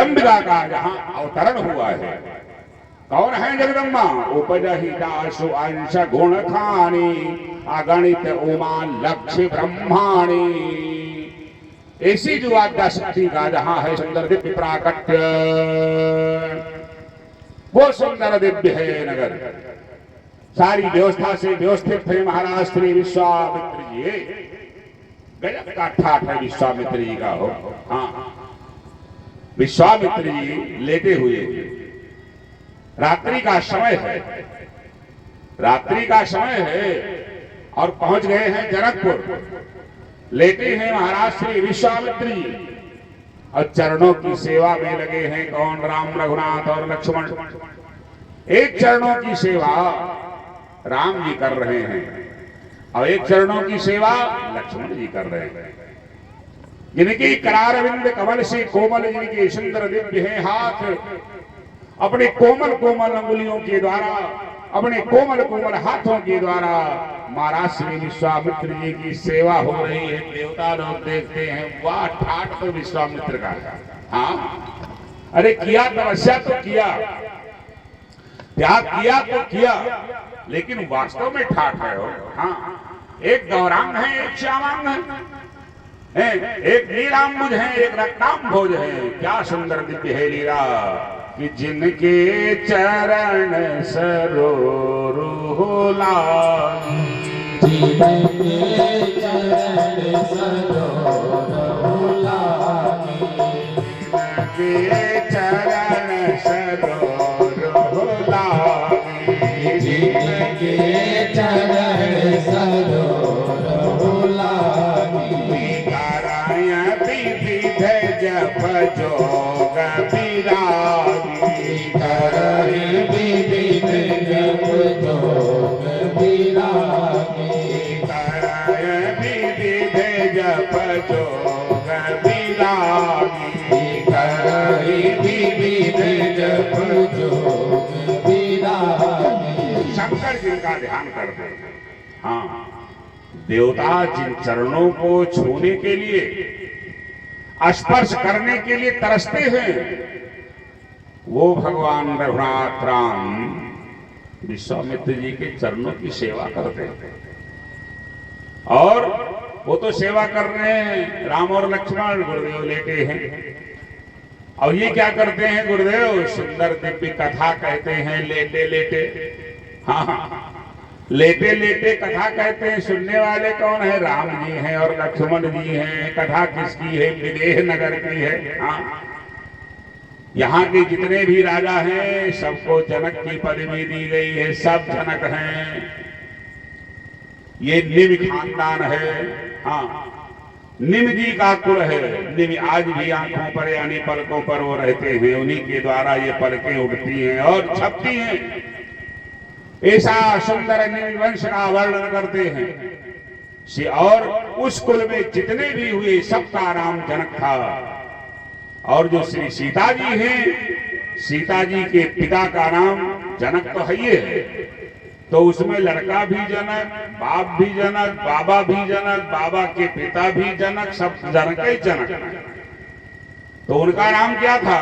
जगदम्बिका का जहां अवतरण हुआ है। कौन है जगदम्बा? उपजहि दासु अंश गुण खानी, अगणित उमा लक्ष्य ब्रह्माणी। ऐसी जो आद्या शक्ति का जहां है सुंदर दिव्य प्राकट्य, वो सुंदर दिव्य है नगर। सारी व्यवस्था से व्यवस्थित है महाराज श्री विश्वामित्र जी। गजब का ठाठ है विश्वामित्र जी का हो। हाँ, विश्वामित्र जी लेटे हुए, रात्रि का समय है, रात्रि का समय है और पहुंच गए हैं जनकपुर। लेटे हैं महाराज श्री विश्वामित्र जी और चरणों की सेवा में लगे हैं। कौन? राम, रघुनाथ और लक्ष्मण। एक चरणों की सेवा राम जी कर रहे हैं और एक चरणों की सेवा लक्ष्मण जी कर रहे हैं। जिनकी करारविंद कमल से कोमल, जिनके सुंदर दिव्य है हाथ, अपने कोमल कोमल अंगुलियों के द्वारा, अपने कोमल कोमल हाथों के द्वारा महाराज श्री विश्वामित्र जी की सेवा हो रही है। देवता लोग देखते हैं, वाह ठाठ तो विश्वामित्र का। हाँ, अरे किया तपस्या तो किया, त्याग किया तो किया, लेकिन वास्तव में ठाठ है हो। हाँ, एक गौरांग है, एक श्यामांग है, एक नीलांबुज है, एक रक्तांभोज है। क्या सुंदर दिव्य है लीला कि जिनके चरण सरोरुह लागी, जिनके चरण सरोरुह लागी, जिनके चरण सरोरुह लागी, जिनके चरण सरोरुह लागी, करायति विध जप जोग विरागी, करहि विविध जप जोग विरागी, करहि विविध जप जोग विरागी, करहि विविध जप जोग विरागी। शंकर जी का ध्यान करते हैं। हाँ, देवता जिन चरणों को छूने के लिए, स्पर्श करने के लिए तरसते हैं, वो भगवान रघुनाथ राम विश्वामित्र जी के चरणों की सेवा करते हैं। और वो तो सेवा कर रहे हैं, राम और लक्ष्मण। गुरुदेव लेटे हैं और ये क्या करते हैं? गुरुदेव सुंदर दिव्य कथा कहते हैं लेटे लेटे। हाँ, लेटे लेटे कथा कहते हैं। सुनने वाले कौन है? राम जी हैं और लक्ष्मण जी हैं। कथा किसकी है? विदेह नगर की है। हाँ, यहाँ के जितने भी राजा हैं सबको जनक की पदवी दी गई है, सब जनक हैं। ये निम खानदान है। हाँ, निम जी का कुल है। निम आज भी आंखों पर यानी पलकों पर वो रहते हैं, उन्हीं के द्वारा ये पलकें उठती हैं और छपती हैं। ऐसा सुंदर निम वंश का वर्णन करते हैं। और उस कुल में जितने भी हुए सबका नाम जनक था। और जो श्री सीता जी हैं, सीता जी के पिता का नाम जनक तो है ही है, तो उसमें लड़का भी जनक, बाप भी जनक, बाबा भी जनक, बाबा के पिता भी जनक, सब जनक ही जनक। तो उनका नाम क्या था?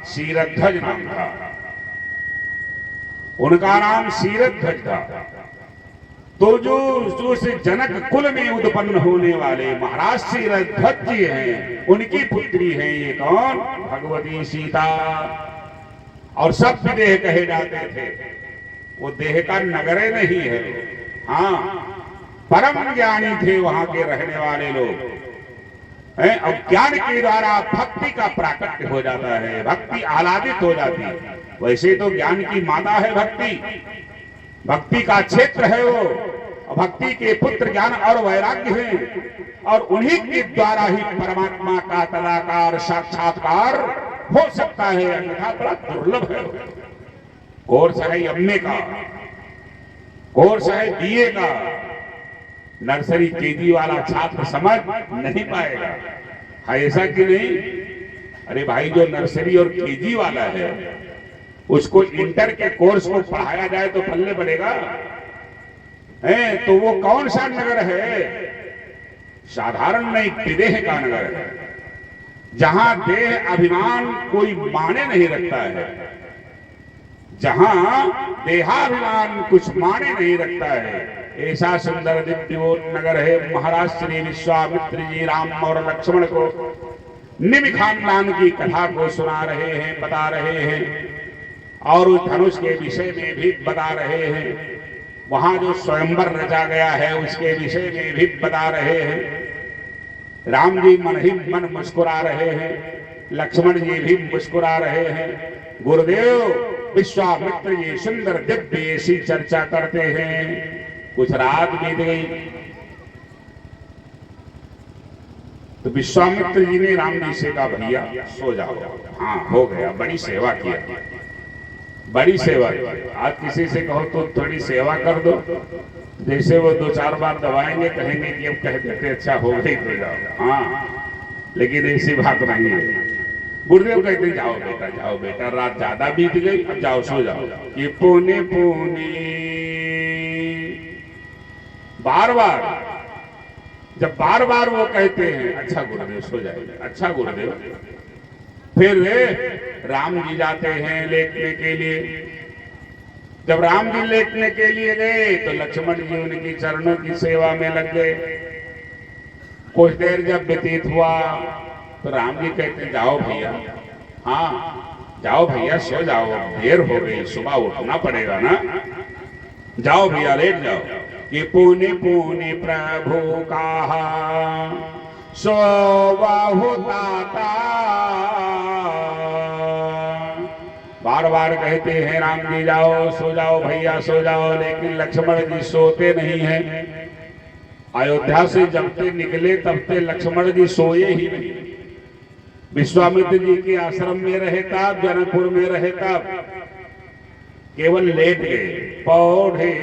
शीरध्वज नाम था। उनका नाम शीरध्वज था। तो जो उस जनक कुल में उत्पन्न होने वाले महाराज शीरध्वज जी हैं, उनकी पुत्री हैं ये कौन? भगवती सीता। और सब विदेह कहे जाते थे। वो देह का नगर नहीं है। हाँ, परम ज्ञानी थे वहां के रहने वाले लोग। अब ज्ञान के द्वारा भक्ति का प्राकट्य हो जाता है, भक्ति आह्लादित हो जाती है। वैसे तो ज्ञान की माता है भक्ति, भक्ति का क्षेत्र है वो। भक्ति के पुत्र ज्ञान और वैराग्य हैं और उन्हीं के द्वारा ही परमात्मा का तदाकार साक्षात्कार हो सकता है, अन्यथा बड़ा दुर्लभ है। कोर्स है एमए का, कोर्स है बीए का, नर्सरी केजी वाला छात्र समझ नहीं पाएगा। है ऐसा कि नहीं? अरे भाई, जो नर्सरी और केजी वाला है उसको इंटर के कोर्स को पढ़ाया जाए तो पल्ले पड़ेगा है। तो वो कौन सा नगर है? साधारण नहीं, विदेह का नगर है। जहां देह अभिमान कोई माने नहीं रखता है, जहां देहाभिमान कुछ माने नहीं रखता है, ऐसा सुंदर दिव्य नगर है। महाराज श्री विश्वामित्र जी राम और लक्ष्मण को निमि खानदान की कथा को सुना रहे हैं, बता रहे हैं, और उस धनुष के विषय में भी बता रहे हैं। वहां जो स्वयंवर रचा गया है उसके विषय में भी बता रहे हैं। राम जी मन ही मन मुस्कुरा रहे हैं, लक्ष्मण जी भी मुस्कुरा रहे हैं। गुरुदेव विश्वामित्र जी सुंदर दिव्य ऐसी चर्चा करते हैं। कुछ रात बीत गई तो विश्वामित्र जी ने राम जी से कहा, भैया सो जाओ। हाँ हो गया, बड़ी सेवा किया, बड़ी सेवा की। आज किसी से कहो तो थोड़ी सेवा कर दो, जैसे वो 2-4 बार दबाएंगे, कहेंगे कि अब कह देते अच्छा हो गई तो जाओ। हाँ, लेकिन ऐसी बात नहीं है। गुरुदेव कहते जाओ बेटा, रात ज्यादा बीत गई, अब जाओ सो जाओ। कि पुणे बार बार, जब बार बार वो कहते हैं अच्छा गुरुदेव सो जाइए, अच्छा गुरुदेव, फिर राम जी जाते हैं लेटने के लिए। जब राम जी लेटने के लिए गए तो लक्ष्मण जी उनकी चरणों की सेवा में लग गए। कुछ देर जब व्यतीत हुआ तो राम जी कहते जाओ भैया, हाँ जाओ भैया सो जाओ, देर हो गई, सुबह उठना पड़ेगा ना, जाओ भैया लेट जाओ। कि पुनि पुनि प्रभु कहा सोवहु ताता। बार बार कहते हैं राम जी जाओ सो जाओ भैया सो जाओ, लेकिन लक्ष्मण जी सोते नहीं हैं। अयोध्या से जब ते निकले तब ते लक्ष्मण जी सोए ही नहीं। विश्वामित्र जी के आश्रम में रहे तब, जनकपुर में रहे तब, केवल लेट गए, पौधे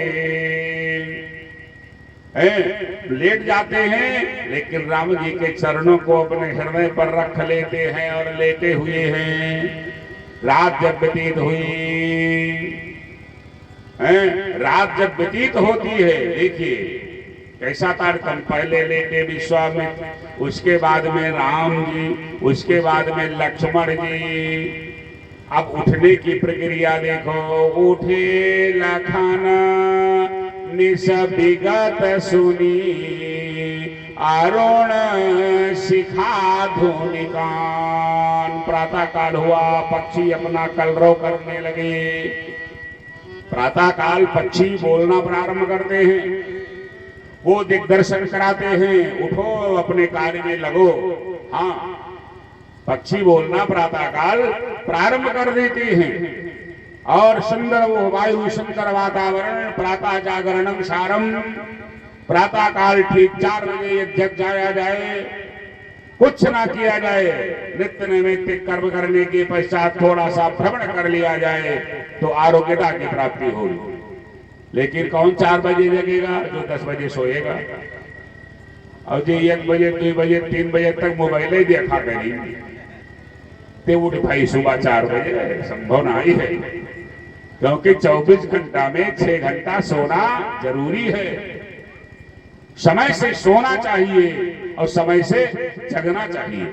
लेट जाते हैं, लेकिन राम जी के चरणों को अपने हृदय पर रख लेते हैं और लेटे हुए हैं। रात जब व्यतीत हुई, रात जब व्यतीत होती है, देखिए कैसा तारतम्य, पहले लेटे विश्वामित्र, उसके बाद में राम जी, उसके बाद में लक्ष्मण जी। अब उठने की प्रक्रिया देखो, उठे लखाना निस विगत सुनी, अरुण शिखा धूनिकान। प्रातः काल हुआ, पक्षी अपना कलरव करने लगे। प्रातः काल पक्षी बोलना प्रारंभ करते हैं, वो दिग्दर्शन कराते हैं, उठो अपने कार्य में लगो। हाँ, पक्षी बोलना प्रातः काल प्रारंभ कर देते हैं। और सुंदर वो वायु सुंदर वातावरण, प्रातः जागरणम सारम। प्रातः काल ठीक 4 बजे यज्ञ जाया जाए, कुछ ना किया जाए, नित्य नैमित्तिक कर्म करने के पश्चात थोड़ा सा भ्रमण कर लिया जाए तो आरोग्यता की प्राप्ति होगी। लेकिन कौन 4 बजे जगेगा? जो 10 बजे सोएगा। और जो 1 बजे 2 बजे 3 बजे तक मोबाइल ही देखा करी, ते उठ भाई सुबह 4 बजे, संभव नहीं है। क्योंकि 24 घंटा में 6 घंटा सोना जरूरी है। समय से सोना चाहिए और समय से जगना चाहिए,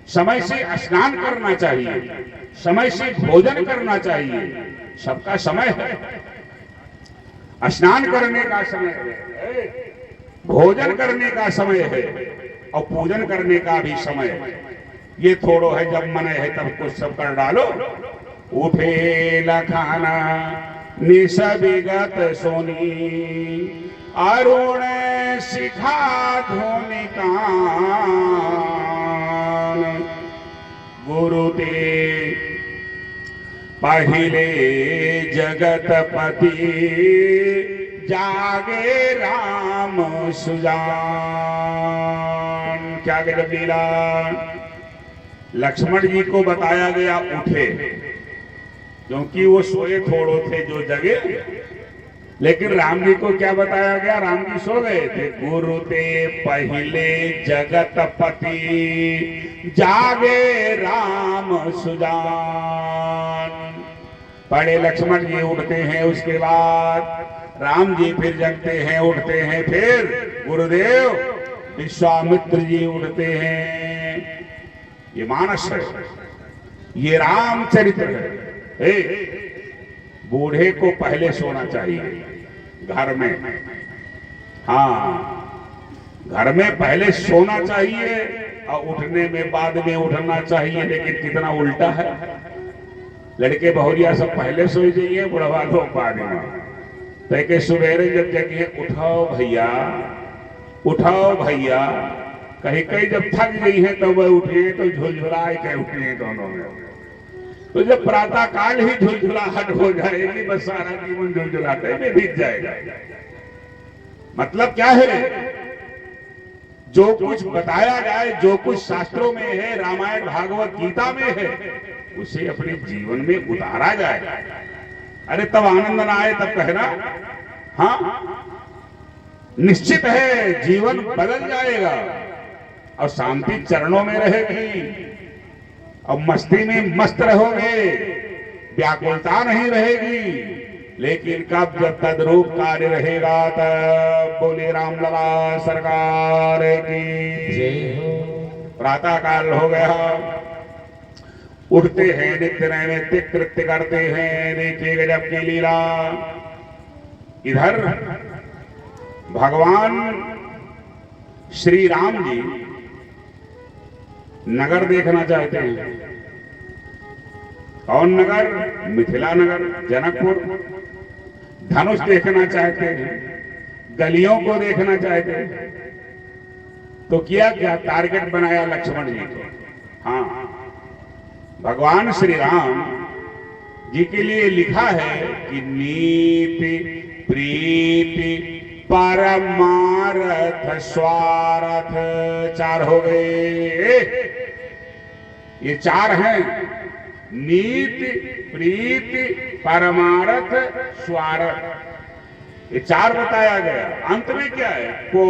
समय से स्नान करना चाहिए, समय से भोजन करना चाहिए। सबका समय है। स्नान करने का समय है, भोजन करने का समय है और पूजन करने का भी समय है। ये थोड़ो है जब मन है तब कुछ सब कर डालो। उठे लखाना निस विगत सोनी, अरुण शिखा धूनिकान। गुरुते पहिले जगतपति, जागे राम सुजान। क्या गजब लीला। लक्ष्मण जी को बताया गया उठे, क्योंकि वो सोए थोड़ो थे जो जगे। लेकिन राम जी को क्या बताया गया? राम जी सो गए थे। गुरु ते पहले जगतपति, जागे राम सुजान। पहले लक्ष्मण जी उठते हैं, उसके बाद राम जी फिर जगते हैं, उठते हैं, फिर गुरुदेव विश्वामित्र जी उठते हैं। ये मानस है, ये रामचरित्र है। बूढ़े को पहले सोना चाहिए घर में, हाँ घर में पहले सोना चाहिए और उठने में बाद में उठना चाहिए। लेकिन कितना उल्टा है, लड़के बहुरिया सब पहले सो जाइए, बुढ़वा लोग बाद में। तो सुबेरे जब जगिए, उठाओ भैया उठाओ भैया, कहीं कहीं जब थक गई है तो वह उठिए तो झुलझुलाए के उठिए दोनों में। तो जब प्रातः काल ही झुलझुलाहट हो जाएगी, बस सारा जीवन झुलझुलाते में बीत जाएगा। मतलब क्या है, जो कुछ बताया जाए, जो कुछ शास्त्रों में है, रामायण भागवत गीता में है, उसे अपने जीवन में उतारा जाए। अरे तब आनंद ना आए तब कहना, हाँ निश्चित है जीवन बदल जाएगा और शांति चरणों में रहेगी और मस्ती में मस्त रहोगे, व्याकुलता नहीं रहेगी। लेकिन कब जब तद्रूप कार्य रहेगा तब बोले रामलला सरकार की। प्रातः काल हो गया, उठते हैं, नित्य नैमित्तिक कृत्य करते हैं। देखिए गजब की लीला। इधर भगवान श्री राम जी नगर देखना चाहते हैं। कौन नगर? मिथिला नगर, जनकपुर। धनुष देखना चाहते हैं, गलियों को देखना चाहते हैं। तो किया क्या? टारगेट बनाया लक्ष्मण जी को। हाँ, भगवान श्री राम जी के लिए लिखा है कि नीति प्रीति परमार्थ स्वार्थ, चार हो गए। ये चार हैं, नीति प्रीति परमार्थ स्वार्थ, ये चार बताया गया। अंत में क्या है? को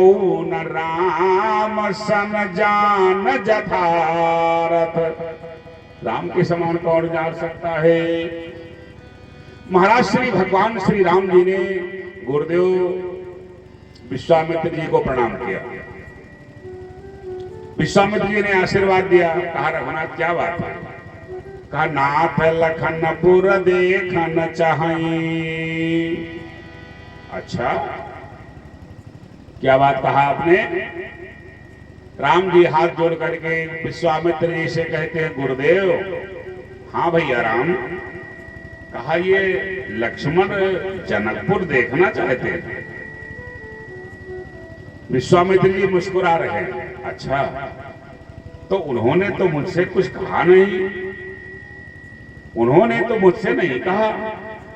न राम सन जान जथारथ, राम के समान कौन जान सकता है। महाराज श्री भगवान श्री राम जी ने गुरुदेव विश्वामित्र जी को प्रणाम किया। विश्वामित्र जी ने आशीर्वाद दिया। कहा रघुनाथ क्या बात है? कहा नाथ लखनपुर देखन चाहई। अच्छा, क्या बात कहा आपने? राम जी हाथ जोड़ करके विश्वामित्र जी से कहते हैं गुरुदेव। हाँ भैया राम। कहा ये लक्ष्मण जनकपुर देखना चाहते हैं। विश्वामित्र जी मुस्कुरा रहे हैं। अच्छा, तो उन्होंने तो मुझसे कुछ कहा नहीं, उन्होंने तो मुझसे नहीं कहा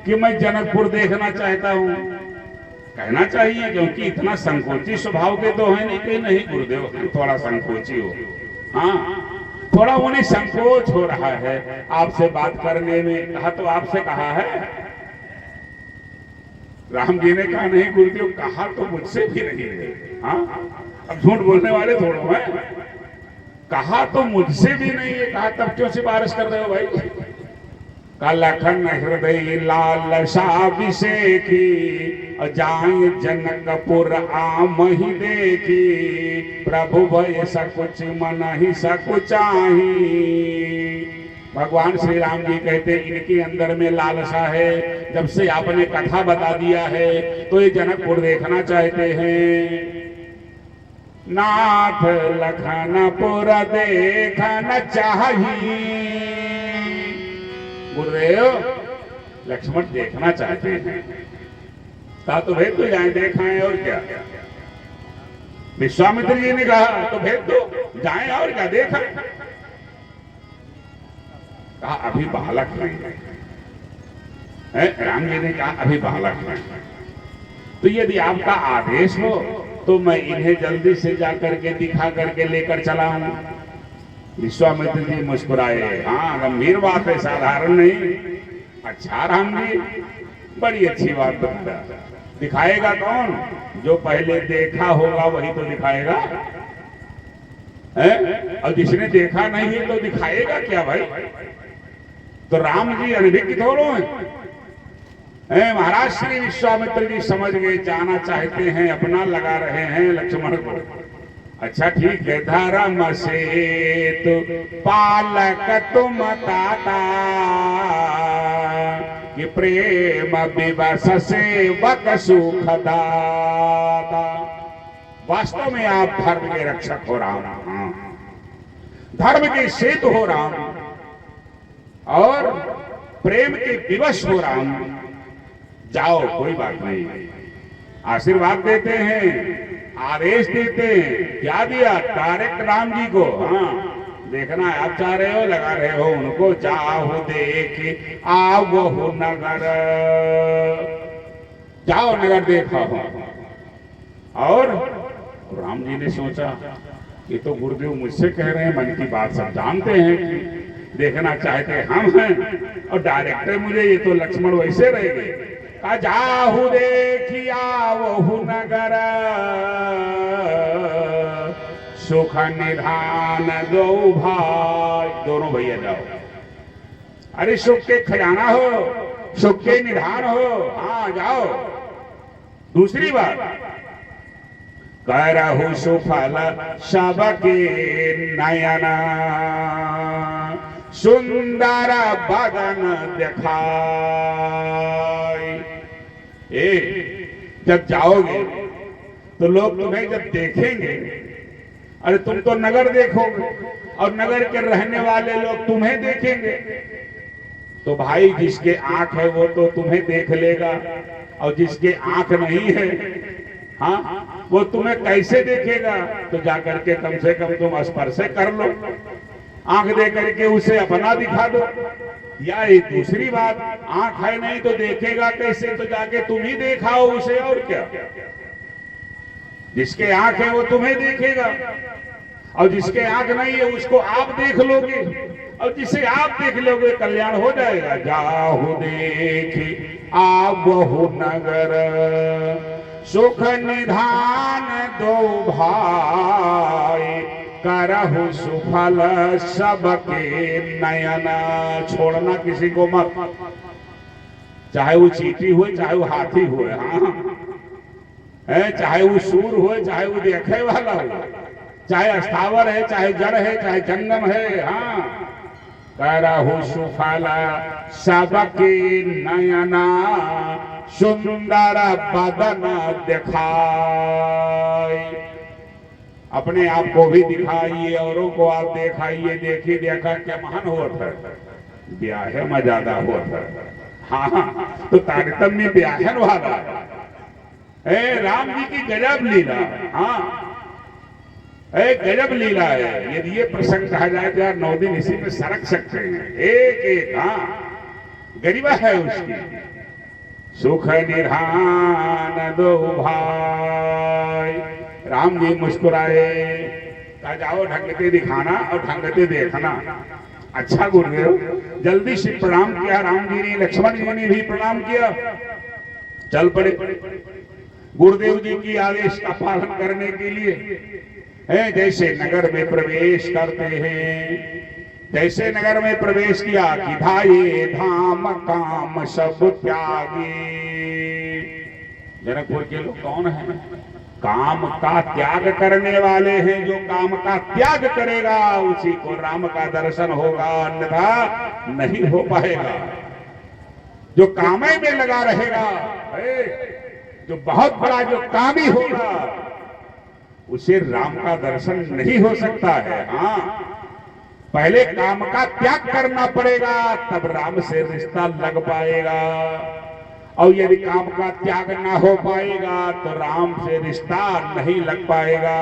कि मैं जनकपुर देखना चाहता हूं। कहना चाहिए, क्योंकि इतना संकोची स्वभाव के तो है नहीं कि नहीं गुरुदेव थोड़ा संकोची हो। हाँ, थोड़ा उन्हें संकोच हो रहा है आपसे बात करने में। कहा तो आपसे कहा है? राम जी ने कहा नहीं गुरुदेव, कहा तो मुझसे भी नहीं है। हाँ, अब झूठ बोलने वाले थोड़ा है। कहा तो मुझसे भी नहीं है। कहा तब क्यों सिफारिश कर रहे हो भाई? का लखन हृदय लालसा विषेखी, जाए जनकपुर आम ही देखी, प्रभु भय सकुच मन ही सकुचाही। भगवान श्री राम जी कहते इनके अंदर में लालसा है। जब से आपने कथा बता दिया है तो ये जनकपुर देखना चाहते हैं। नाथ लखनपुर देखना चाहिए। गुरुदेव लक्ष्मण देखना चाहते हैं। कहा तो भेज दो, जाए देखाएं और क्या। विश्वामित्र जी ने कहा तो भेज दो, जाए और क्या देखा। कहा अभी बालक नहीं है। राम जी ने कहा अभी बालक नहीं। तो यदि आपका आदेश हो तो मैं इन्हें जल्दी से जाकर के दिखा करके लेकर चला हूं। विश्वामित्र जी मुस्कुराए। हाँ, गंभीर बात है, साधारण नहीं। अच्छा राम जी, बड़ी अच्छी बात बता। दिखाएगा कौन? जो पहले देखा होगा वही तो दिखाएगा है? और जिसने देखा नहीं है तो दिखाएगा क्या भाई? तो राम जी अनभिज्ञ थोड़ो हैं। महाराज श्री विश्वामित्र जी समझ गए, जाना चाहते हैं, अपना लगा रहे हैं लक्ष्मण को। अच्छा ठीक है, धर्म से तो पालक तुम ताता, कि प्रेम विवश सेवक सुखदाता। वास्तव में आप धर्म के रक्षक हो राम, धर्म के सेतु हो राम, और प्रेम के विवश हो राम। जाओ कोई बात नहीं, आशीर्वाद देते हैं, आदेश देते हैं। क्या दिया? डायरेक्ट राम जी को। हाँ देखना है, आप चाह रहे हो, लगा रहे हो उनको, जाओ देख आओ नगर, जाओ नगर देखो। और राम जी ने सोचा ये तो गुरुदेव मुझसे कह रहे हैं, मन की बात सब जानते हैं कि देखना चाहते हम हैं, और डायरेक्टर मुझे, ये तो लक्ष्मण वैसे रहेंगे। जाहु देखिया वहु नगर, सुख निधान दो भाई, दोनों भैया जाओ। अरे सुख के खजाना हो, सुख के निधान हो, हाँ जाओ। दूसरी बात, करहु सुफल सबके नयना, सुंदर बदन दिखाई। जब जाओगे तो लोग तुम्हें जब देखेंगे, अरे तुम तो नगर देखोगे और नगर के रहने वाले लोग तुम्हें देखेंगे, तो भाई जिसके आंख है वो तो तुम्हें देख लेगा, और जिसके आंख नहीं है, हाँ वो तुम्हें कैसे देखेगा? तो जाकर के कम से कम तुम स्पर्श कर लो, आंख दे करके उसे अपना दिखा दो। या एक दूसरी बात, आंख है नहीं तो देखेगा कैसे? तो जाके तुम ही देखाओ उसे, और क्या। जिसके आंख है वो तुम्हें देखेगा, और जिसके आंख नहीं है उसको आप देख लोगे, और जिसे आप देख लोगे कल्याण हो जाएगा। जाहु देख आवहु नगर, सुख निधान दो भाई, करहु सुफल सबके नयना। छोड़ना किसी को मत, चाहे वो चींटी हो, चाहे वो हाथी हो, हाँ है, चाहे वो सूर हो, चाहे वो देखे वाला हो, चाहे स्थावर है, चाहे जड़ है, चाहे जंगम है, हाँ। करहु सुफल सबके नयना, सुंदर बदन दिखाई। अपने आप को भी दिखाइए, औरों को आप दिखाइए। देखी देखा क्या महान होता है, ब्याह में ज्यादा होता है। हाँ तो तारतम्य ब्याहन वाला है। राम जी की गजब लीला, हाँ गजब लीला है। यदि ये प्रसंग कहा जाए तो यार 9 दिन इसी में सरक सकते हैं, एक एक। हाँ गरिमा है उसकी। सुख निधान दो भाई, राम जी मुस्कुराए, कहा जाओ ढंगते दिखाना और ढंगते देखना। अच्छा गुरुदेव, जल्दी से प्रणाम किया राम जी ने, लक्ष्मण जी ने भी प्रणाम किया, चल पड़े गुरुदेव जी की आदेश का पालन करने के लिए। है जैसे नगर में प्रवेश करते हैं, जैसे नगर में प्रवेश किया कि धाये धाम काम सब त्यागी। जनकपुर के लोग कौन है? काम का त्याग करने वाले हैं। जो काम का त्याग करेगा उसी को राम का दर्शन होगा, अन्यथा नहीं हो पाएगा। जो कामे में लगा रहेगा, जो बहुत बड़ा जो कामी होगा, उसे राम का दर्शन नहीं हो सकता है। हाँ पहले काम का त्याग करना पड़ेगा, तब राम से रिश्ता लग पाएगा। और यदि काम का त्याग ना हो पाएगा तो राम से रिश्ता नहीं लग पाएगा।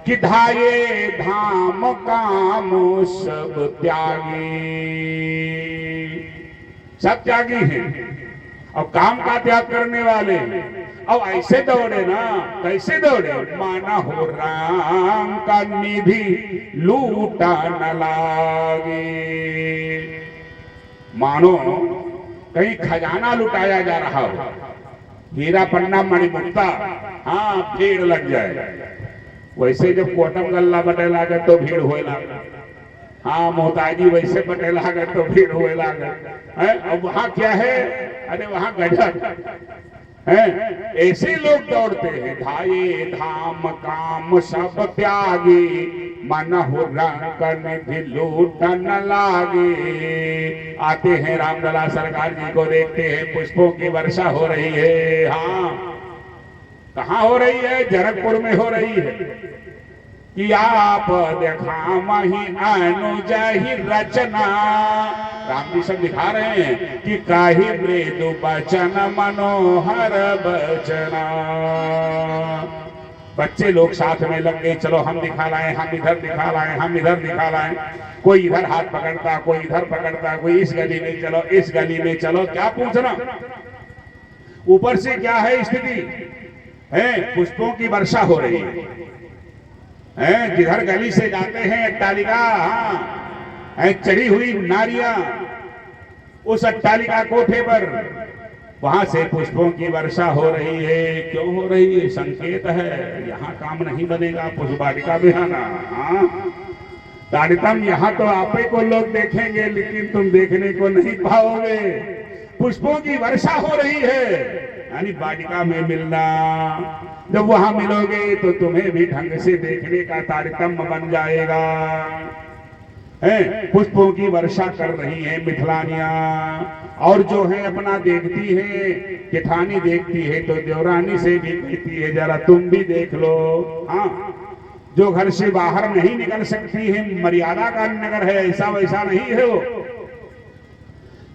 कि धाये धाम काम सब त्यागी, सब त्यागी हैं और काम का त्याग करने वाले। अब ऐसे दौड़े ना, कैसे दौड़े? माना हो राम का निधि लूटा न लागे। मानो कहीं खजाना लुटाया जा रहा हो, हीरा पन्ना मणिमुक्ता, हाँ भीड़ लग जाए। वैसे जब कोटम गल्ला बटे लागे तो भीड़ होए लागे, हाँ मोहताजी वैसे बटे लागे तो भीड़ होए लागे। अब वहां क्या है? अरे वहां गजब, हैं, ऐसे लोग दौड़ते हैं। धाये धाम काम सब त्यागी, मनहु रंग निधि लूटन लागे। आते हैं रामलला सरकार जी को देखते हैं, पुष्पों की वर्षा हो रही है। हाँ, कहाँ हो रही है? जनकपुर में हो रही है। कि आप देखा मही अनुज ही रचना, राम जी सब दिखा रहे हैं कि काही मृदु बचन मनोहर बचना। बच्चे लोग साथ में लग गए, चलो हम दिखा लाए, हम इधर दिखा लाए, हम इधर दिखा लाए। कोई इधर हाथ पकड़ता, कोई इधर पकड़ता, कोई इस गली में चलो, इस गली में चलो। क्या पूछना, ऊपर से क्या है स्थिति है? पुष्पों की वर्षा हो रही है। जिधर गली से जाते हैं अट्टालिका, हाँ, चढ़ी हुई नारियां उस अट्टालिका कोठे पर, वहां से पुष्पों की वर्षा हो रही है। क्यों हो रही है? संकेत है, यहाँ काम नहीं बनेगा, पुष्प वाटिका में आना। हाँ, ताड़ितम यहाँ तो आपे को लोग देखेंगे, लेकिन तुम देखने को नहीं पाओगे। पुष्पों की वर्षा हो रही है, यानी वाटिका में मिलना। जब वहां मिलोगे तो तुम्हें भी ढंग से देखने का तारतम्य बन जाएगा। हैं, पुष्पों की वर्षा कर रही है मिथिलानियां, और जो है अपना देखती है, जेठानी देखती है तो देवरानी से भी कहती है जरा तुम भी देख लो। हाँ, जो घर से बाहर नहीं निकल सकती है, मर्यादा का नगर है, ऐसा वैसा नहीं है वो।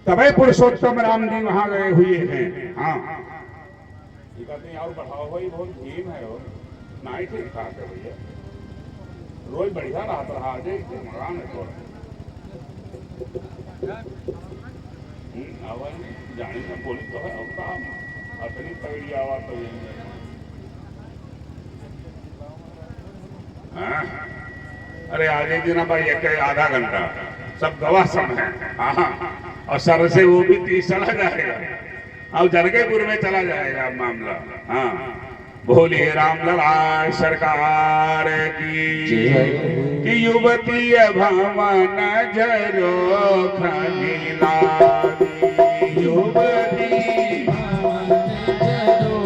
तबे पुरुषोत्तम राम जी वहां गए हुए हैं। हाँ, और बढ़ाओ भाई, बहुत भीम है वो, ना ही ठीक ठाक है भैया, रोज बढ़िया रहा आज मकान है थोड़ा आवाज जाने में पुलिस तो है, अपनी तगड़ी आवाज तो अरे आज एक दिन भाई एक आधा घंटा सब गवाह सब है। हाँ, और सर से वो भी 30 चला जाएगा, अब जनकपुर में चला जाएगा मामला। हाँ, बोलिए रामलला सरकार की। कि युवती भवन जरो खनी लागी, युवती भवन जरो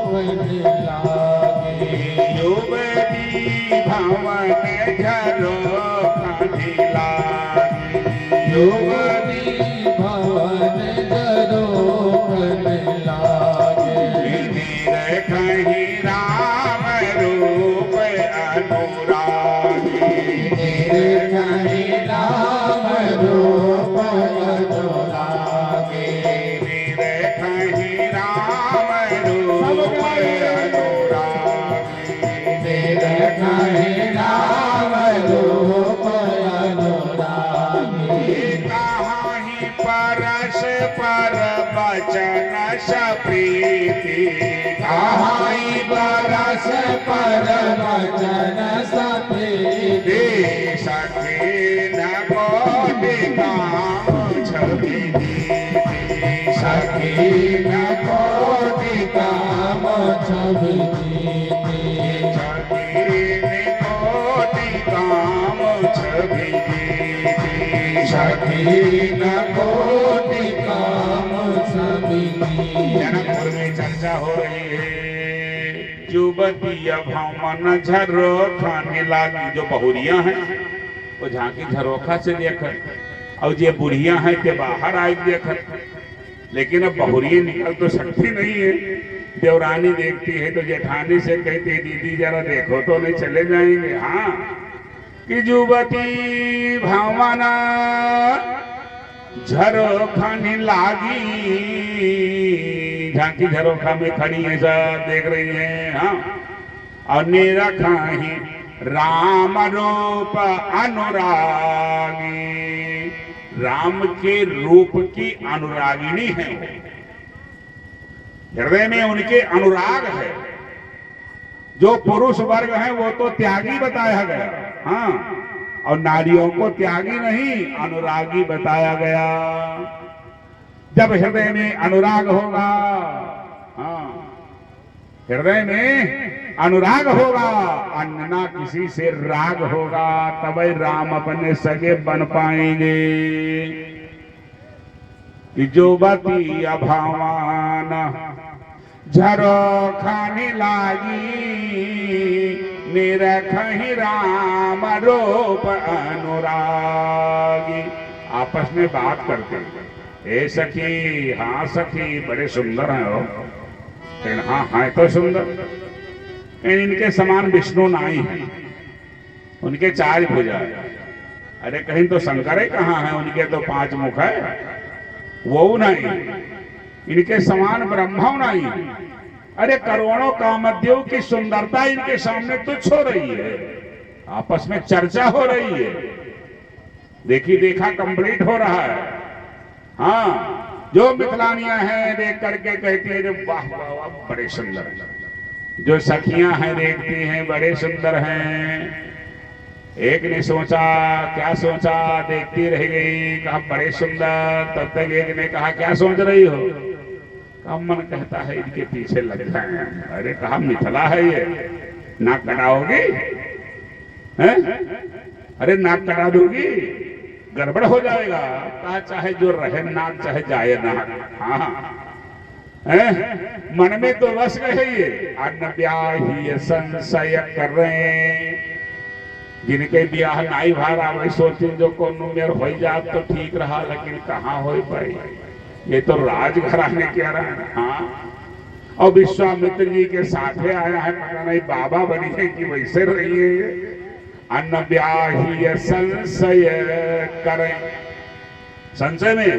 खनी लागी, युवती भवन जरो खनी लागी, युवती भवन कहीं राम रूप अनुरागी, कहीं राम रूप अनुरागी, कहीं राम रूप अनुरागी, कहीं राम रूप अनुरागी। कहाँ ही परस पर बचन सप्रीति, कहाई बरस पर वचन सप्रीति, सखी न कोटि काम छवि दीदी, सखी न कोटि काम छवि दीदी, सखी न कोटि काम छवि दीदी, सखी न कोटि काम छवि दीदी। जनकपुर में चर्चा हो रही है। युवती भवन झरोखा लागी, जो बहुरिया हैं वो झांकी झरोखा से देखत, और ये बुढ़िया हैं ते बाहर आई देखत। लेकिन अब बहुरिया निकल तो सकती नहीं है। देवरानी देखती है तो जेठानी से कहती है दीदी जरा देखो तो नहीं, चले जाएंगे। हाँ, कि युवती भवन झरोखा लागी, झांकी झरोखा में खड़ी है, सब देख रही है। हाँ, और निरखा ही राम रूप अनुरागी, राम के रूप की अनुरागिणी है। हृदय में उनके अनुराग है। जो पुरुष वर्ग है वो तो त्यागी बताया गया, हाँ, और नारियों को त्यागी नहीं अनुरागी बताया गया। जब हृदय में अनुराग होगा, हाँ, हृदय में अनुराग होगा, अन्ना किसी से राग होगा, तब राम अपने सगे बन पाएंगे। कि युवती अभावान झरो खाने लागी निरखहि राम रूप अनुरागी। आपस में बात करते हैं, ए सखी, हाँ सखी, बड़े सुंदर हैं हो। लेकिन हाँ हाँ तो सुंदर, इनके समान विष्णु नहीं है, उनके 4 भुजा है। अरे कहीं तो शंकर कहाँ है, उनके तो 5 मुख है, वो नहीं। इनके समान ब्रह्मा नहीं। अरे करोड़ों कामदेव की सुंदरता इनके सामने तुच्छ हो रही है। आपस में चर्चा हो रही है, देखी देखा कंप्लीट हो रहा है। हाँ, जो मिथिलानियां हैं देख करके कहती है वाह वाह वाह बड़े सुंदर। जो सखियां हैं देखती हैं बड़े सुंदर हैं। एक ने सोचा, क्या सोचा, देखती रह गई, कहा बड़े सुंदर। तब तक एक ने कहा क्या सोच रही हो? कहा मन कहता है इनके पीछे लग जाए। अरे कहा मिथिला है ये, नाक कटाओगी? अरे नाक कटा दोगी, गड़बड़ हो जाएगा। कहा चाहे जो रहे नाक, चाहे जाए नाक। हाँ मन में तो बस गए ये अन्न ब्याह संशय कर रहे हैं। जिनके ब्याह नाई भारा वही सोचते जो कोनो मेर हो जात तो ठीक रहा, लेकिन कहाँ हो पाई। ये तो राजघराने कह रहा है। हाँ, और विश्वामित्र जी के साथे आया है, पता नहीं बाबा बनी है कि वैसे रही है। अन्न ब्याही संशय करें, संशय में,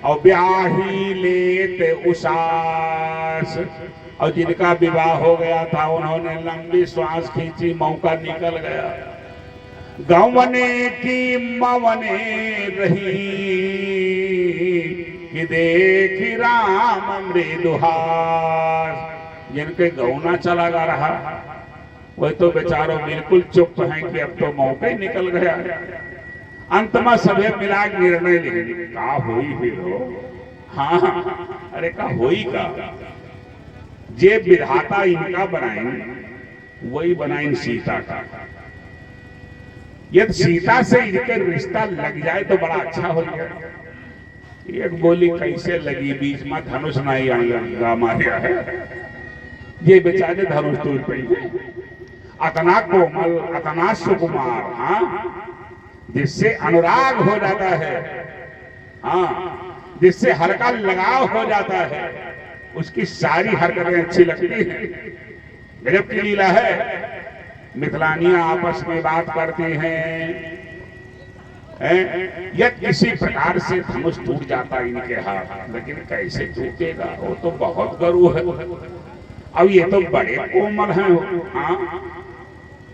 और ब्याही लेते उसास। और जिनका विवाह हो गया था उन्होंने लंबी श्वास खींची, मौका निकल गया। गवने की मवने रही कि देखी राम मृदुहास। जिनके गौना चला गा रहा वह तो बेचारों बिल्कुल चुप हैं कि अब तो मौका ही निकल गया। अंत में सभी मिला निर्णय ले का होई भी हो। हाँ, अरे का होई का, जे विधाता इनका बनाएं वही बनाएं सीता का। यदि सीता से इनके रिश्ता लग जाए तो बड़ा अच्छा हो गया। एक बोली कैसे लगी, बीच में धनुष नहीं आएगा मारिया है, ये बेचारे धनुष टूट पड़ी। अतना कोमल, अतना सुकुमार, हाँ, जिससे अनुराग हो जाता है, हाँ, जिससे हल्का लगाव हो जाता है, उसकी सारी हरकतें अच्छी लगती हैं। गजब की लीला है। मिथिलानियां आपस में बात करती हैं, यदि किसी प्रकार से धनुष टूट जाता इनके हाथ, लेकिन कैसे टूटेगा, वो तो बहुत गरु है। अब ये तो बड़े कोमल हैं, हाँ,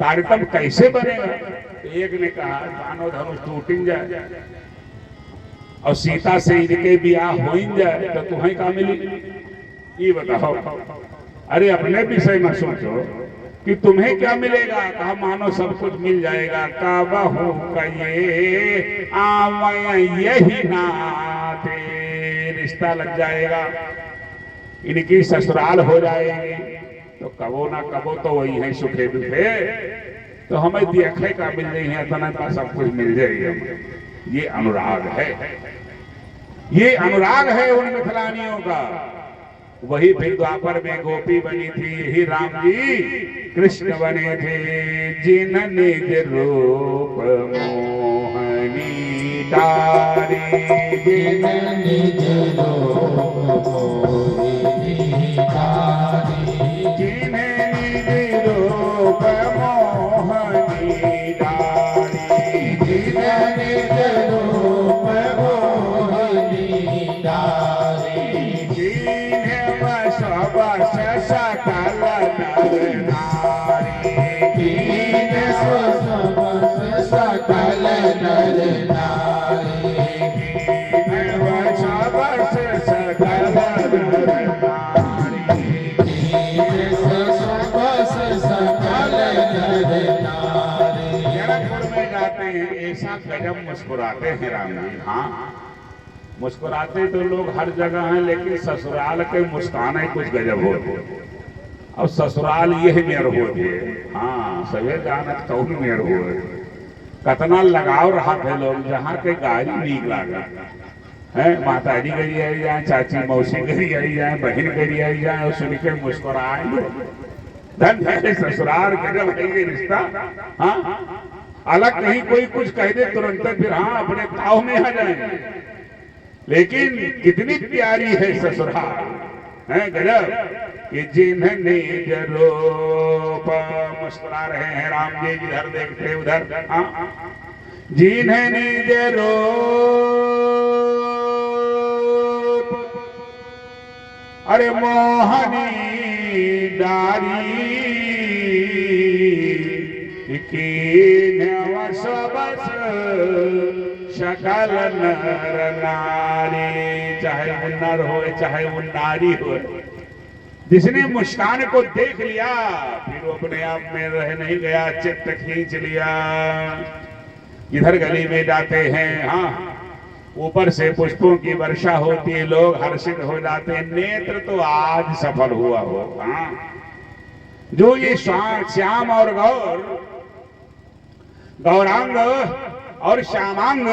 तारतम्य कैसे बनेगा? एक ने कहा मानो धनुष टूट जाए और सीता से इनके ब्याह हो जाए तो तुम्हें क्या मिली, ये बताओ। अरे अपने विषय में सोचो कि तुम्हें क्या मिलेगा। कहा मानो सब कुछ मिल जाएगा। का बहू कहिए यही नाते, रिश्ता लग जाएगा, इनकी ससुराल हो जाएगी, तो कबो ना कबो तो वही है सुखे दुखे, तो हमें देखे का मिल रही है, इतना का सब कुछ मिल जाएगा। ये अनुराग है, ये अनुराग है उन मिथिलानियों का। वही फिर द्वापर में गोपी बनी थी, यही राम जी कृष्ण बने थे। जिन निज रूप मोहनी तारी, जिन निज रूप मोहनी तारी, जिन निज रूप मोहनी तारी, जिन निज रूप मोहनी तारी, सकल नर नारी, सकल नर नारी, सकल नर नारी। जनकपुर में जाते हैं, ऐसा गजब मुस्कुराते हैं राम जी। हाँ, मुस्कुराते तो लोग हर जगह हैं, लेकिन ससुराल के मुस्कान ही कुछ गजब होते। अब ससुराल यही मेर होती है। हाँ, सभी जानत कौन मेर हो, कतना लगाव रहा थे लोग, जहाँ के गाड़ी नीक लागा। है, माता जी गरी आई जाए, चाची मौसी गरी आई जाए, बहन गरी आई जाए और सुन के मुस्कुराएंगे। धन है ससुराल के जब है रिश्ता। हाँ, अलग कहीं कोई कुछ कह दे तुरंत फिर हाँ अपने ताव में आ जाएंगे। लेकिन कितनी प्यारी है ससुराल, है गजब कि जिन्हें जरूप मुस्कुरा रहे हैं राम जी, इधर देखते उधर। हाँ, जिन्हें निज रूप अरे मोहनी डारी की नवस बस शकल नर नारी, चाहे वो नर हो चाहे वो नारी हो, जिसने मुस्कान को देख लिया फिर वो अपने आप में रह नहीं गया, चित्त खींच लिया। इधर गली में जाते हैं, हाँ, ऊपर से पुष्पों की वर्षा होती है, लोग हर्षित हो जाते हैं, नेत्र तो आज सफल हुआ हो। हाँ, जो ये श्याम और गौरांग और श्यामांग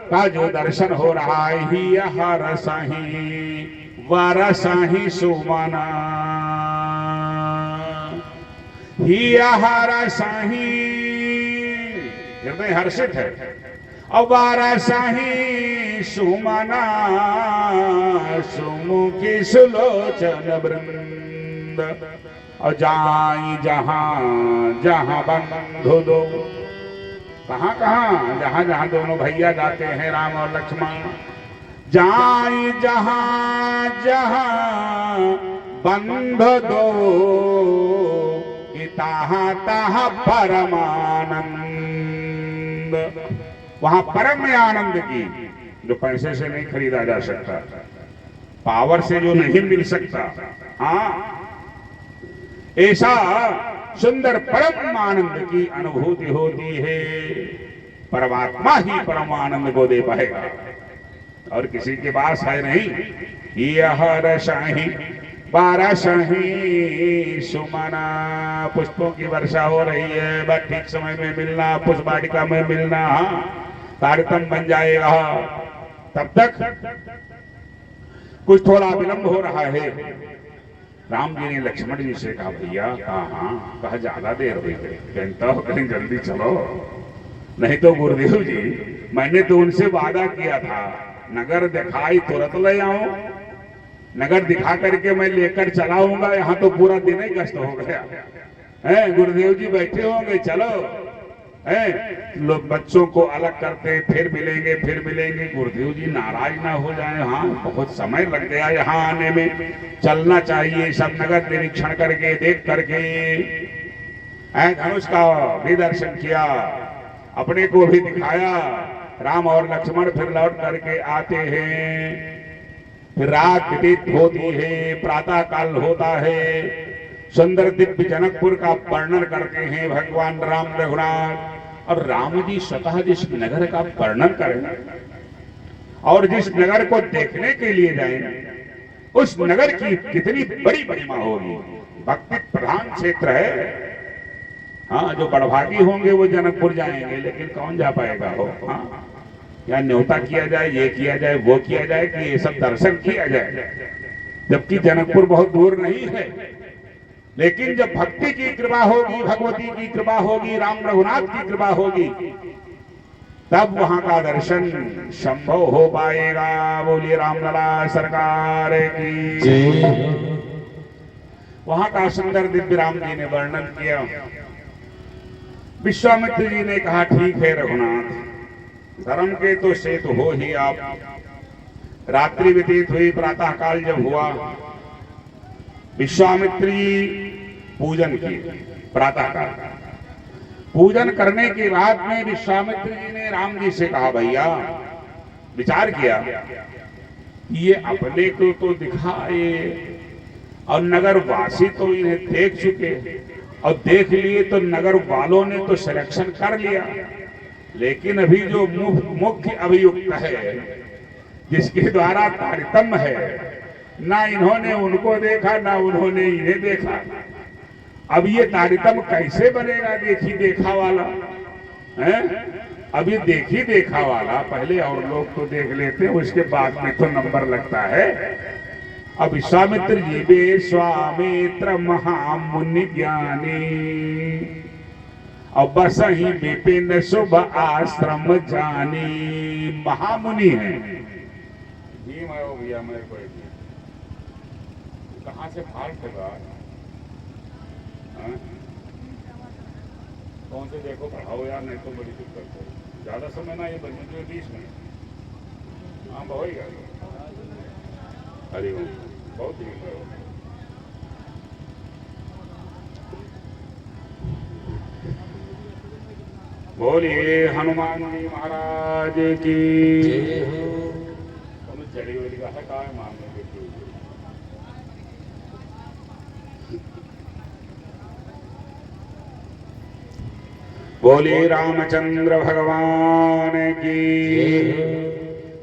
का जो दर्शन हो रहा है, ही रसाही वरसाही सुमना, ही रसाही हृदय हर्षित है, और वारसाही सुमना सुमुखी सुलोचन वृंद, और जाई जहां जहां बंधु दो, कहां कहां जहां जहां दोनों भैया जाते हैं राम और लक्ष्मण, जाई जहां जहां बंधु दो, तहाँ तहाँ परमानंद, वहां परम आनंद की जो पैसे से नहीं खरीदा जा सकता, पावर से जो नहीं मिल सकता। हाँ, ऐसा सुंदर परम आनंद की अनुभूति होती है। परमात्मा ही परम आनंद को दे पाएगा और किसी के पास है नहीं। यह रसाही बारसाही सुमना, पुष्पों की वर्षा हो रही है, बस ठीक समय में मिलना, पुष्प वाटिका में मिलना, हाँ, तारतम बन जाएगा। तब तक कुछ थोड़ा विलंब हो रहा है। राम जी ने लक्ष्मण जी से कहा, भैया हाँ, कहा ज्यादा देर हो गई, कहता हो कहीं जल्दी चलो, नहीं तो गुरुदेव जी मैंने तो उनसे वादा किया था, नगर दिखाई तुरंत ले आऊं, नगर दिखा करके मैं लेकर चलाऊंगा, यहाँ तो पूरा दिन ही कष्ट हो गया है। गुरुदेव जी बैठे होंगे, चलो है, लोग बच्चों को अलग करते, फिर मिलेंगे, गुरुदेव जी नाराज ना हो जाए। हाँ, बहुत समय लग गया यहाँ आने में, चलना चाहिए, सब नगर निरीक्षण करके देख करके धनुष का भी दर्शन किया, अपने को भी दिखाया। राम और लक्ष्मण फिर लौट करके आते हैं, फिर रात व्यतीत होती है, प्रातः काल होता है, सुंदर दिव्य जनकपुर का वर्णन करते हैं भगवान राम रघुनाथ। और राम जी स्वतः जिस नगर का वर्णन करें और जिस नगर को देखने के लिए जाएं, उस नगर की कितनी बड़ी महिमा होगी। भक्ति प्रधान क्षेत्र है। हाँ, जो बड़भागी होंगे वो जनकपुर जाएंगे, लेकिन कौन जा पाएगा हो। हाँ, या न्योता किया जाए, ये किया जाए, वो किया जाए, कि ये सब दर्शन किया जाए, जबकि जनकपुर बहुत दूर नहीं है। लेकिन जब भक्ति की कृपा होगी, भगवती की कृपा होगी, राम रघुनाथ की कृपा होगी, तब वहां का दर्शन संभव हो पाएगा। बोलिए रामलला सरकार की। वहां का सुंदर दिव्य राम जी ने वर्णन किया। विश्वामित्र जी ने कहा, ठीक है रघुनाथ, धर्म के तो सेतु हो ही आप। रात्रि व्यतीत हुई, प्रातः काल जब हुआ, विश्वामित्र जी पूजन किए। प्रातः काल पूजन करने के बाद में विश्वामित्र जी ने राम जी से कहा, भैया विचार किया, ये अपने को तो दिखाए और नगर वासी तो इन्हें देख चुके, और देख लिए तो नगर वालों ने तो सिलेक्शन कर लिया, लेकिन अभी जो मुख्य अभियुक्त है, जिसके द्वारा तारतम्य है, ना इन्होंने उनको देखा ना उन्होंने इन्हें देखा। अब ये तारतम्य कैसे बनेगा, देखी देखा वाला है। अभी देखी देखा वाला पहले और लोग तो देख लेते हैं, उसके बाद में तो नंबर लगता है। अब विश्वामित्र जी विश्वामित्र महामुनि ज्ञानी, और बस ही विपिन शुभ आश्रम जानी। महामुनि है भैया, मेरे को कहाँ से फाल्ट होगा? कौन से देखो पढ़ाओ यार, नहीं तो बड़ी दिक्कत है। ज्यादा समय ना ये बजने के 20 मिनट। हाँ बहुत ही अरे बहुत ही बोलिए हनुमान जी महाराज की। चढ़ी हुई का है कहा है मामले बोलिए रामचंद्र भगवान की।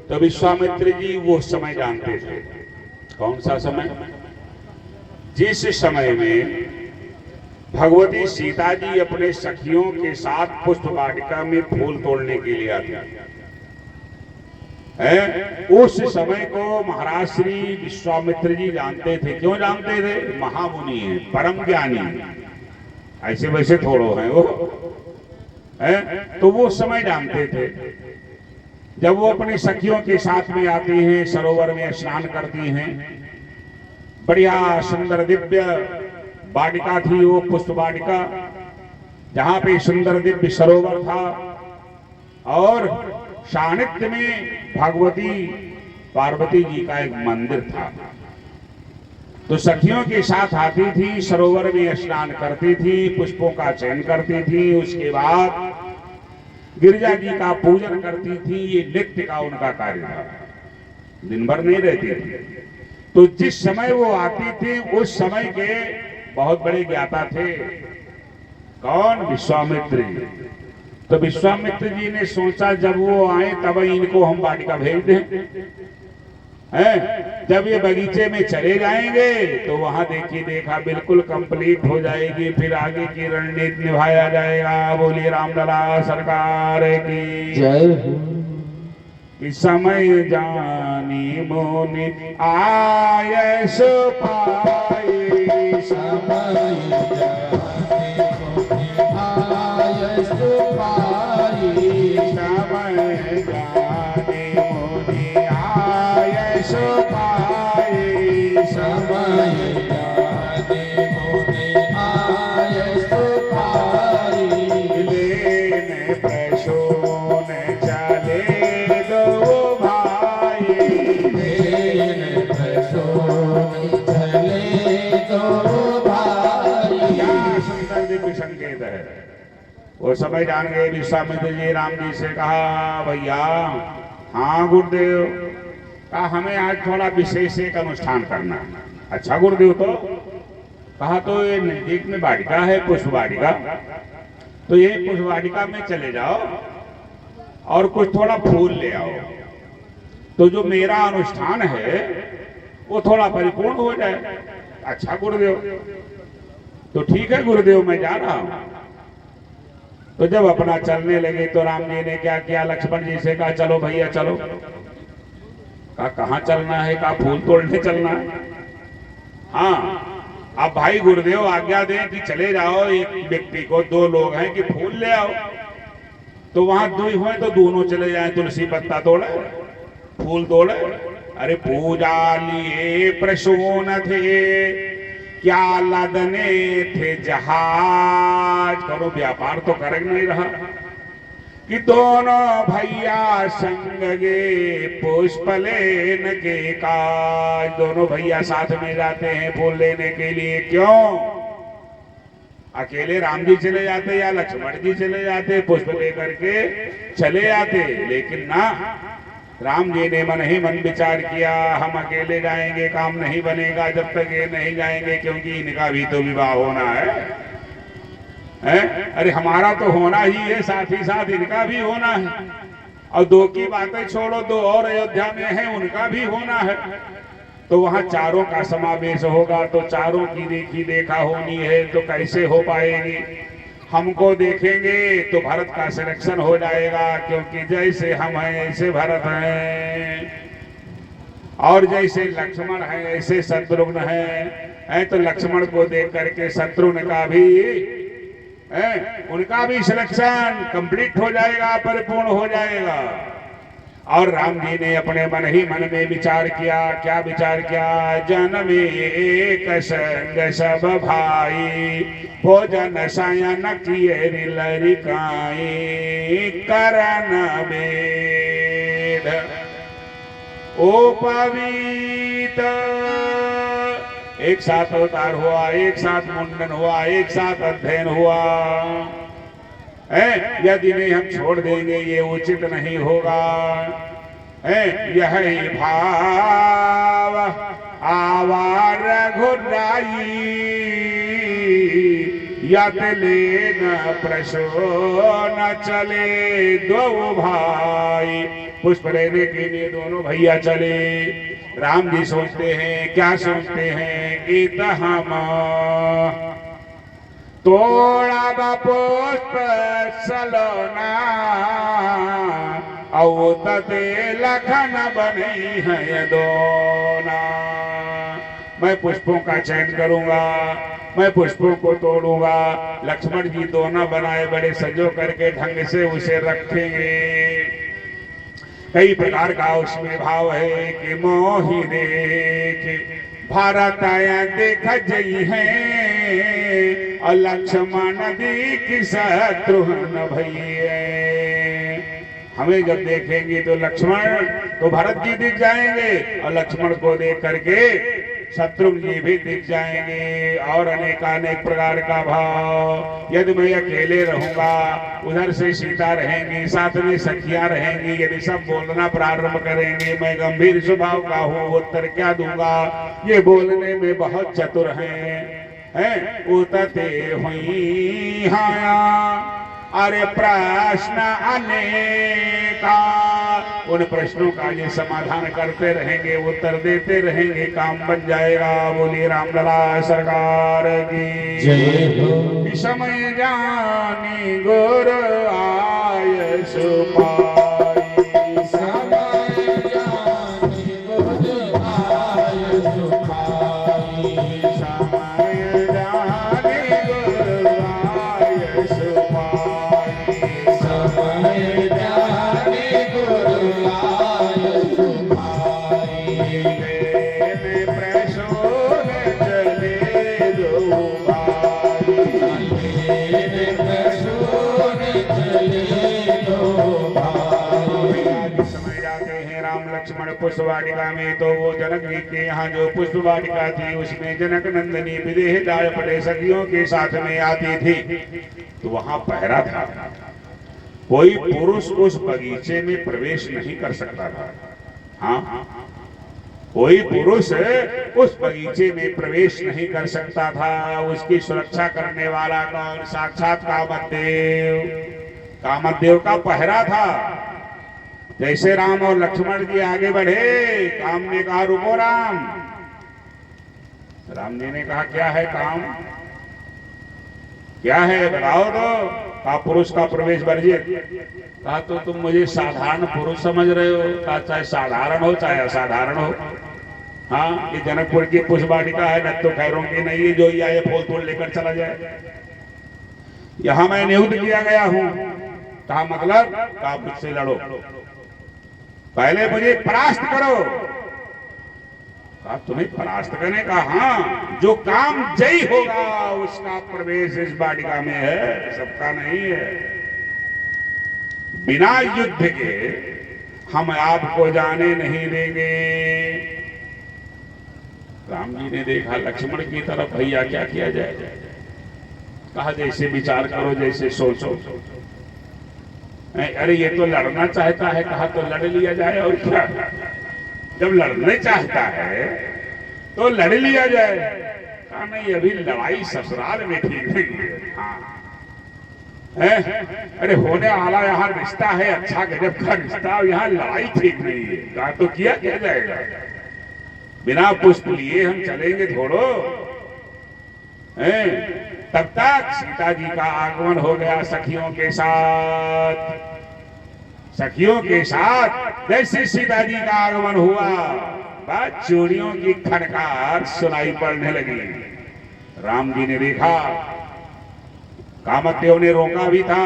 तो विश्वामित्र जी वो समय जानते थे। कौन सा समय? जिस समय में भगवती सीता जी अपने सखियों के साथ पुष्प वाटिका में फूल तोड़ने के लिए आती है, उस समय को महाराज श्री विश्वामित्र जी जानते थे। क्यों जानते थे? महामुनि हैं, परम ज्ञानी, ऐसे वैसे थोड़ो हैं वो है। तो वो समय जानते थे जब वो अपनी सखियों के साथ में आती हैं, सरोवर में स्नान करती हैं। बढ़िया सुंदर दिव्य वाटिका थी वो, पुष्प वाटिका, जहां पे सुंदर दिव्य सरोवर था और सानिध्य में भगवती पार्वती जी का एक मंदिर था। तो सखियों के साथ आती थी, सरोवर में स्नान करती थी, पुष्पों का चयन करती थी, उसके बाद गिरिजा जी का पूजन करती थी। ये नित्य का उनका कार्य था, दिन भर नहीं रहती थी। तो जिस समय वो आती थी उस समय के बहुत बड़े ज्ञाता थे। कौन? विश्वामित्र जी। तो विश्वामित्र जी ने सोचा जब वो आए तब इनको हम वाटिका भेज दें। है जब ये बगीचे में चले जाएंगे तो वहां देखा बिल्कुल कंप्लीट हो जाएगी, फिर आगे की रणनीति निभाया जाएगा। बोलिए रामलला सरकार की जय। कि समय जानी मोनि आय सो पाई, समय जानी मोनि आय सो पाई, समय जानी मोनि आय सो पाई, समय जानी मोनि आय सो पाई। लेने प्रसून चले संकेत है। वो समय जान गए। विश्वामित्र जी राम जी से कहा भैया, हाँ गुरुदेव, कहा हमें आज थोड़ा विशेष एक अनुष्ठान करना। अच्छा गुरुदेव, तो कहा तो ये नजदीक में वाटिका है, पुष्प वाटिका, तो ये पुष्प वाटिका में चले जाओ और कुछ थोड़ा फूल ले आओ, तो जो मेरा अनुष्ठान है वो थोड़ा परिपूर्ण हो जाए। अच्छा गुरुदेव, तो ठीक है गुरुदेव, मैं जा रहा हूं। तो जब अपना चलने लगे तो राम जी ने क्या किया, लक्ष्मण जी से कहा चलो भैया चलो। कहा कहाँ चलना है? कहा फूल तोड़ने चलना है। हाँ, अब भाई गुरुदेव आज्ञा दें कि चले जाओ, एक व्यक्ति को 2 लोग हैं कि फूल ले आओ। तो वहां 2 हुए तो दोनों चले जाए, तुलसी पत्ता तोड़े, फूल तोड़े। अरे पूजा लिए प्रसून थे, क्या लदने थे जहाज। करो व्यापार तो कर नहीं रहा कि दोनों भैया संग गे पुष्प लेने के काज। दोनों भैया साथ में जाते हैं फूल लेने के लिए। क्यों? अकेले राम जी चले जाते या लक्ष्मण जी चले जाते, पुष्प लेकर के चले आते, लेकिन ना, राम जी ने मन ही मन विचार किया हम अकेले जाएंगे काम नहीं बनेगा जब तक ये नहीं जाएंगे, क्योंकि इनका भी तो विवाह होना है। अरे हमारा तो होना ही है, साथ ही साथ इनका भी होना है। और 2 की बातें छोड़ो, 2 और अयोध्या में है, उनका भी होना है। तो वहां चारों का समावेश होगा, तो चारों की देखी देखा होनी है, तो कैसे हो पाएगी। हमको देखेंगे तो भरत का सिलेक्शन हो जाएगा, क्योंकि जैसे हम हैं ऐसे भरत हैं, और जैसे लक्ष्मण है ऐसे शत्रुघ्न है। तो लक्ष्मण को देख करके शत्रुघ्न का भी उनका भी सिलेक्शन कंप्लीट हो जाएगा, परिपूर्ण हो जाएगा। और राम जी ने अपने मन ही मन में विचार किया। क्या विचार किया? जन्म एक संग सब भाई, भोजन शयन किए लरिकाई, करन वेद उपवीत। एक साथ अवतार हुआ, एक साथ मुंडन हुआ, एक साथ अध्ययन हुआ। यदि नहीं हम छोड़ देंगे ये उचित नहीं होगा। यह भाव आवार घुराई, यत ले न प्रसो न चले दो भाई। पुष्प लेने के लिए दोनों भैया चले। राम जी सोचते हैं, क्या सोचते हैं कि हम तोड़ा पुष्प सलोना, औते लखन बनी है दोना। मैं पुष्पों का चयन करूंगा, मैं पुष्पों को तोड़ूंगा। लक्ष्मण जी दोना बनाए बड़े सजो करके ढंग से उसे रखेंगे। कई प्रकार का उसमें भाव है कि मोहि देख भारत आया देख जई है, और लक्ष्मण दीख शत्रुघ्न भैया। हमें जब देखेंगे तो लक्ष्मण तो भरत जी दिख जाएंगे, और लक्ष्मण को देख करके शत्रुघ्न जी भी दिख जाएंगे। और अनेकानेक प्रकार का भाव। यदि मैं अकेले रहूंगा, उधर से सीता रहेंगी, साथ में सखियां रहेंगी, यदि सब बोलना प्रारंभ करेंगे, मैं गंभीर स्वभाव का हूँ, उत्तर क्या दूंगा? ये बोलने में बहुत चतुर हैं, उतते हुई हाया। अरे प्रश्न अनेका, उन प्रश्नों का ये समाधान करते रहेंगे, उत्तर देते रहेंगे, काम बन जाएगा। बोलिए रामलला सरकार की जय हो। समय जानी गुर आय सुपाई, समय जानी गुर आय सुपाई, समय जानी गुर आय सुपाई, समय जानी गुर आय सुपाई। में प्रसून चले दो भाई, में प्रसून चले दो भाई। समय जाते हैं राम लक्ष्मण पुष्प वाटिका में, तो वो जनक जी के यहाँ जो पुष्प वाटिका थी उसमें जनक नंदनी विदेह जाय पड़े सखियों के साथ में आती थी। तो वहां पहरा था, कोई पुरुष उस बगीचे में प्रवेश नहीं कर सकता था। हाँ, कोई पुरुष उस बगीचे में प्रवेश नहीं कर सकता था। उसकी सुरक्षा करने वाला कौन? साक्षात कामदेव। कामदेव का पहरा था। जैसे राम और लक्ष्मण जी आगे बढ़े, काम ने कहा रुको राम। राम जी ने कहा क्या है काम? क्या है बताओ तो। कहा पुरुष का प्रवेश वर्जित। कहा तो तुम मुझे साधारण पुरुष समझ रहे हो? कहा चाहे साधारण हो चाहे असाधारण हो। हाँ, ये जनकपुर की पुष्प वाटिका है, न तो खैरों की नहीं है जो ये फूल तोड़ लेकर चला जाए। यहां मैं नियुक्त किया गया हूं। कहा मतलब? कहा मुझसे लड़ो, पहले मुझे परास्त करो। कहा तुम्हें परास्त करने का? हाँ, जो काम जयी होगा उसका प्रवेश इस वाटिका में है, सबका नहीं है। बिना युद्ध के हम आपको जाने नहीं देंगे। राम जी ने देखा लक्ष्मण की तरफ, भैया क्या किया जाए? कहा जैसे विचार करो, जैसे सोचो। अरे ये तो लड़ना चाहता है। कहा तो लड़ लिया जाए, और क्या। जब लड़ने चाहता है तो लड़ लिया जाए। कहा नहीं, अभी लड़ाई ससुराल में ठीक नहीं है। हाँ, अरे होने वाला यहाँ रिश्ता है, अच्छा गजब का रिश्ता, यहाँ लड़ाई ठीक नहीं है। कहा तो किया जाएगा। बिना पुष्प लिए हम चलेंगे थोड़ो। तब तक सीता जी का आगमन हो गया सखियों के साथ। सखियों के साथ जैसे सीता जी का आगमन हुआ, बात चूड़ियों की खनकार सुनाई पड़ने लगी। राम जी ने देखा, कामदेव ने रोका भी था।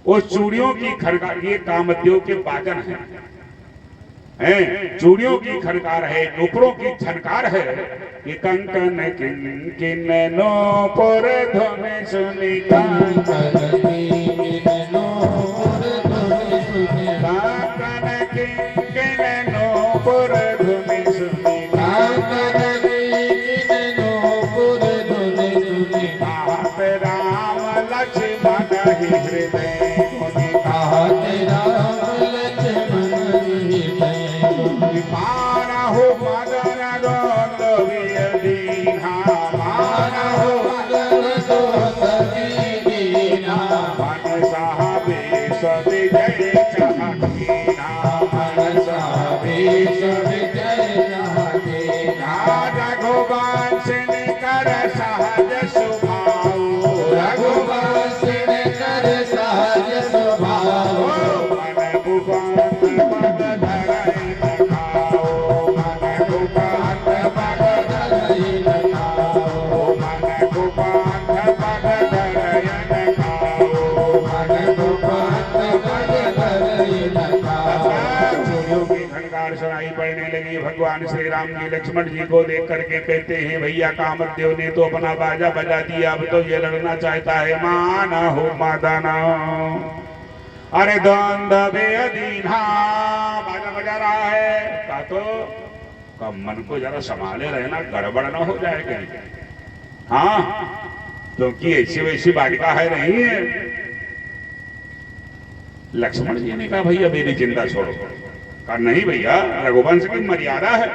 उस चूड़ियों की खनकार, ये कामदेव के वादन हैं, चूड़ियों की खनकार है, नुपुरों की झनकार है। ये कंकन किन नूपुर ध्वनि सुनी, कंकन किन नूपुर ध्वनि सुनी, कंकन किन नूपुर ध्वनि सुनी, कंकन किन नूपुर ध्वनि सुनी। कहत राम लक्ष्मण ही हृदय गुनि, कहत राम लक्ष्मण ही हृदय। मारहु मदन दोलविय दीन्हा, मारहु मदन दोलविय दीन्हा। मनसा बेश विजय चाहतीना, मनसा बेश विजय चाहतीना। रघुवंश कर सहज स्वभाव, रघुवंश कर सहज स्वभाव। मन कुपंथ पद धरई न खाओ, मन कुपंथ पद धरई न खाओ, मन कुपंथ पद धरई न खाओ, मन कुपंथ पद धरई न खाओ। चूड़ियों की खनकार सुनाई पड़ने लगी। भगवान श्री राम जी लक्ष्मण जी को देख करके कहते हैं, भैया कामदेव ने तो अपना बाजा बजा दिया, अब तो ये लड़ना चाहता है। माना हो मदना, अरे द्वंद्व बेअदीना, बाजा बजा रहा है। का तो कब मन को जरा संभाले रहना, गड़बड़ ना हो जाए कहीं। हाँ, क्योंकि ऐसी वैसी बालिका है नहीं है। लक्ष्मण जी ने कहा, भैया मेरी चिंता छोड़ो। कहा नहीं भैया, रघुवंश की मर्यादा है।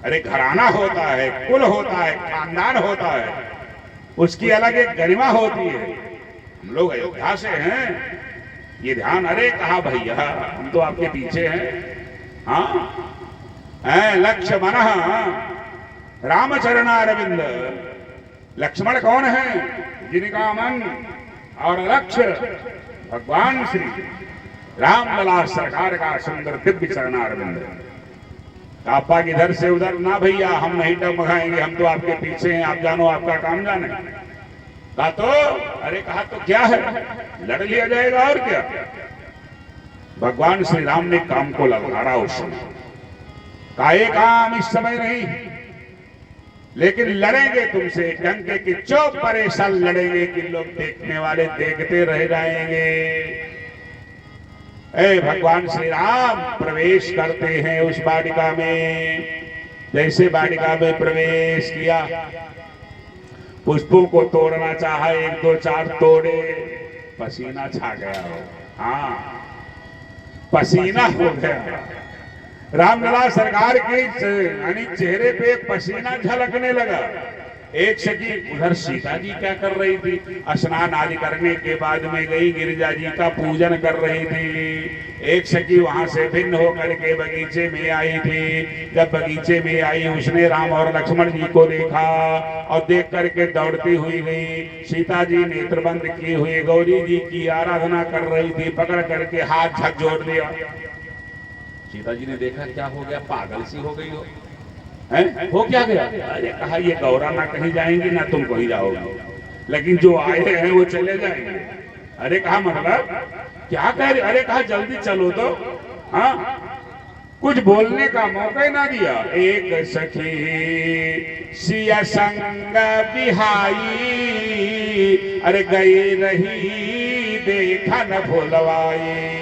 अरे घराना होता है, कुल होता है, खानदान होता है, उसकी अलग एक गरिमा होती है। हम लोग अयोध्या से हैं, ये ध्यान। अरे कहा भैया, हम तो आपके पीछे हैं। हाँ, लक्ष्मण रामचरण अरविंद। लक्ष्मण कौन है? जिनका मन और लक्ष्य भगवान श्री रामलला सरकार का सुंदर दिव्य चरण अरविंद। आपा इधर से उधर ना भैया, हम नहीं टमकाएंगे, हम तो आपके पीछे हैं, आप जानो आपका काम जाने। कहा तो, अरे कहा तो क्या है, लड़ लिया जाएगा और क्या। भगवान श्री राम ने काम को ललकारा उस समय। काहे काम इस समय नहीं, लेकिन लड़ेंगे तुमसे डंके की चौप पर ऐसा लड़ेंगे कि लोग देखने वाले देखते रह जाएंगे। ए भगवान श्री राम प्रवेश करते हैं उस बालिका में। जैसे बालिका में प्रवेश किया, पुष्पों को तोड़ना चाहा, एक दो चार तोड़े, पसीना छा गया हो। हाँ, पसीना हो गया। रामलला सरकार के यानी चेहरे पे पसीना झलकने लगा। एक सखी उधर सीता जी क्या कर रही थी, स्नान आदि करने के बाद में गई, गिरिजा जी का पूजन कर रही थी। एक सखी वहां से भिन्न होकर के बगीचे में आई थी। जब बगीचे में आई, उसने राम और लक्ष्मण जी को देखा और देख करके दौड़ती हुई गई। सीता जी नेत्रबंद किए हुए गौरी जी की आराधना कर रही थी, पकड़ करके हाथ झकझोर दिया। सीता जी ने देखा क्या हो गया, पागल सी हो गई हो क्या गया। अरे कहा, ये गौरा ना कहीं जाएंगी ना तुम कहीं जाओगे, लेकिन जो आए हैं वो चले जाएंगे। अरे कहा मतलब क्या कह रहे। अरे कहा जल्दी चलो तो। हाँ, कुछ बोलने का मौका ही ना दिया। एक सखी सिया संग बिहाई, अरे गई रही देखा न भोलवाई।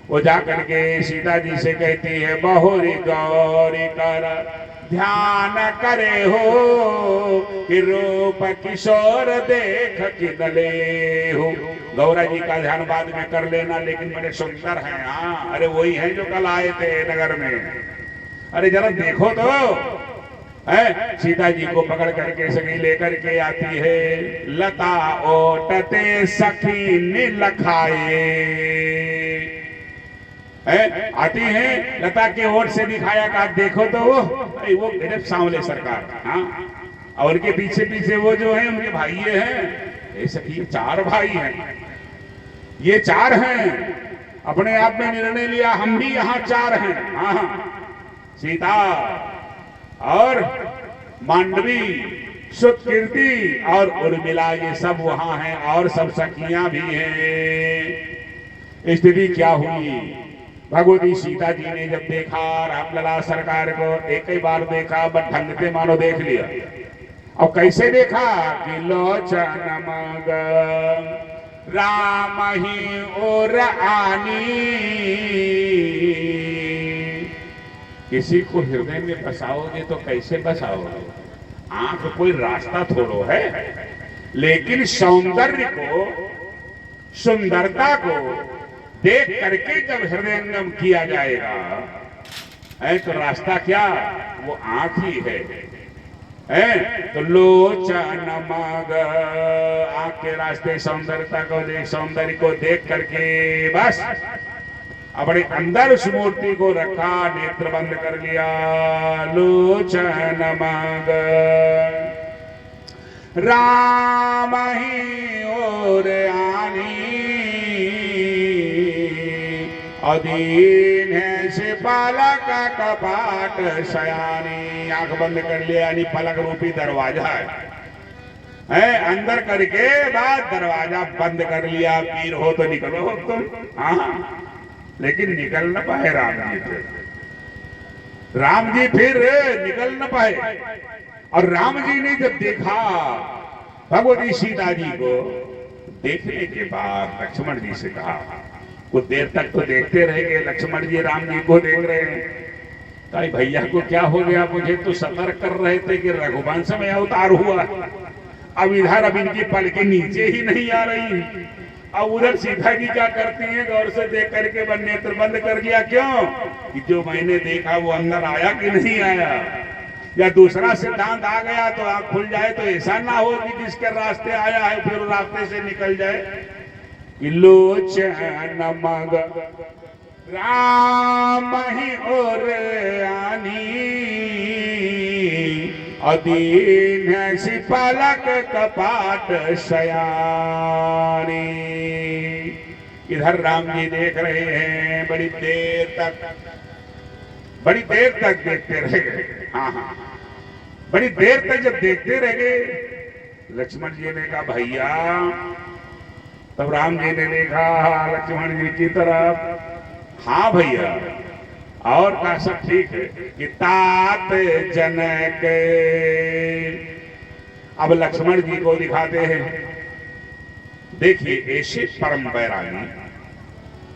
वो जाकर के सीता जी से कहती है, बहुरी गौरी कर ध्यान करे हो, कि रूप किशोर देख किनले हो। गौरा जी का ध्यान बाद में कर लेना, लेकिन बड़े सुंदर हैं। हाँ, अरे वही हैं जो कल आए थे नगर में। अरे जरा देखो तो। है सीता जी को पकड़ करके सखी लेकर के आती है। लता ओटते सखी नीलखाए, आती हैं लता के ओट से दिखाया का देखो तो वो गजब सांवले सरकार। हाँ, और उनके पीछे पीछे वो जो है उनके भाई हैं, ये सखी 4 भाई हैं, ये 4 हैं। अपने आप में निर्णय लिया हम भी यहाँ 4 हैं। हाँ, सीता और मांडवी, सुतकीर्ति और उर्मिला, ये सब वहां हैं और सब सखियां भी हैं। स्थिति क्या हुई? भगवती सीता जी ने जब देखा रामलला सरकार को, एक ही बार देखा बट ढंग से मानो देख लिया। और कैसे देखा कि लोचन मग राम ही और आनी। किसी को हृदय में बसाओगे तो कैसे बसाओगे? आंख कोई रास्ता थोड़ो है, लेकिन सौंदर्य को, सुंदरता को देख करके जब हृदयंगम किया जाएगा तो रास्ता क्या, वो आंख ही है। तो लोचन मग, आंख के रास्ते सौंदर्यता को देख, सौंदर्य को देख करके बस अपने अंदर उस मूर्ति को रखा, नेत्र बंद कर लिया। लोचन मग राम ही और आनी, अधीन है से पलक कपाट शयानी। आंख बंद कर लिया, यानी पलक रूपी दरवाजा है, अंदर करके बाद दरवाजा बंद कर लिया। पीर हो तो निकलो हो तुम। हाँ, लेकिन निकल न पाए राम जी फिर निकल न पाए। और राम जी ने जब देखा भगवती सीता जी को, देखने के बाद लक्ष्मण जी से कहा, कुछ देर तक तो देखते रह गए, लक्ष्मण जी राम जी को देख रहे हैं। कहा भैया को क्या हो गया? मुझे तो सतर्क कर रहे थे कि रघुवंश में अवतार हुआ, अब इधर अब इनकी पलकें नीचे ही नहीं आ रही। अब उधर सीता जी क्या करती हैं, गौर से देख करके नेत्र बंद कर दिया। क्यों? कि जो मैंने देखा वो अंदर आया कि नहीं आया, या दूसरा सिद्धांत आ गया तो आंख खुल जाए, तो ऐसा ना हो कि जिसके रास्ते आया है फिर रास्ते से निकल जाए। लोचन मग राम ही और आनी, अधीन है सी पलक कपाट शयानी। इधर राम जी देख रहे हैं, बड़ी देर तक देखते रह गए। हाँ, बड़ी देर तक जब देखते रह गए, लक्ष्मण जी ने कहा भैया, तब राम जी ने देखा लक्ष्मण जी की तरफ। हाँ भैया, और का सब ठीक है कि तात जनक। अब लक्ष्मण जी को दिखाते हैं। देखिए, ऐसे परम वैरागी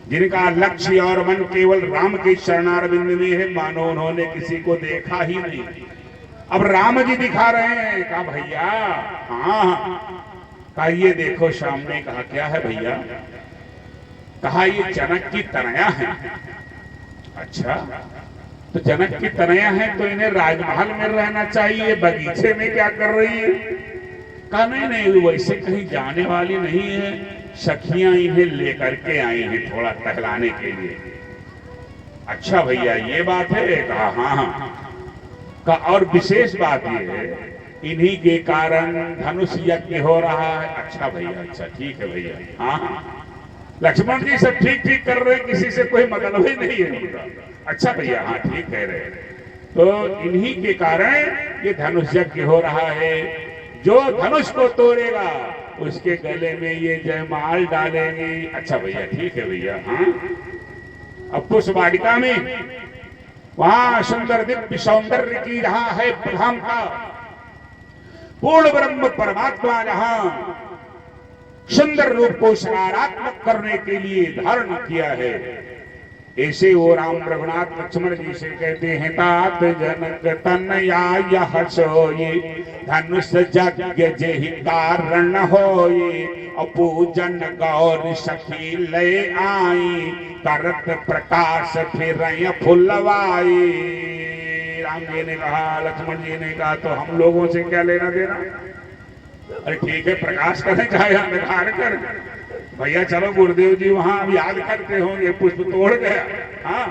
जिनका लक्ष्य और मन केवल राम के चरणारविंद में है, मानो उन्होंने किसी को देखा ही नहीं। अब राम जी दिखा रहे हैं। कहा भैया, हाँ। कहा ये देखो सामने। कहा क्या है भैया? कहा ये जनक की तनया है। अच्छा, तो जनक की तनया है तो इन्हें राजमहल में रहना चाहिए, बगीचे में क्या कर रही है? कहा नहीं, वैसे कहीं जाने वाली नहीं है, सखियां इन्हें लेकर के आई हैं थोड़ा टहलाने के लिए। अच्छा भैया, ये बात है? कहा हाँ। का और विशेष बात ये है, इन्हीं के कारण धनुष यज्ञ हो रहा है। अच्छा भैया, अच्छा ठीक है भैया। हाँ, लक्ष्मण जी सब ठीक ठीक कर रहे हैं, किसी से कोई मतलब ही नहीं है उनका। अच्छा भैया, हाँ ठीक कह रहे हैं। तो इन्हीं के कारण ये धनुष यज्ञ हो रहा है। जो धनुष को तोड़ेगा उसके गले में ये जयमाल डालेंगे। अच्छा भैया, ठीक है भैया। हाँ, अब पुष्प वाटिका में वहां सुंदर दिव्य सौंदर्य की जहां है प्रधानता, पूर्ण ब्रह्म परमात्मा जहां सुंदर रूप को सकारात्मक करने के लिए धारण किया है, ऐसे वो राम रघुनाथ लक्ष्मण जी से कहते हैं, तात जनक तनया यह सोई, धनुष यज्ञ जेहि कारण होई, अपूजन गौर सखी ले आई, करत प्रकाश फिर फुलवाई। राम जी ने कहा, लक्ष्मण जी ने कहा, तो हम लोगों से क्या लेना देना? अरे ठीक है, प्रकाश करें चाहे अंधकार करें, भैया चलो गुरुदेव जी वहां अब याद करते होंगे, पुष्प तोड़ गया। हाँ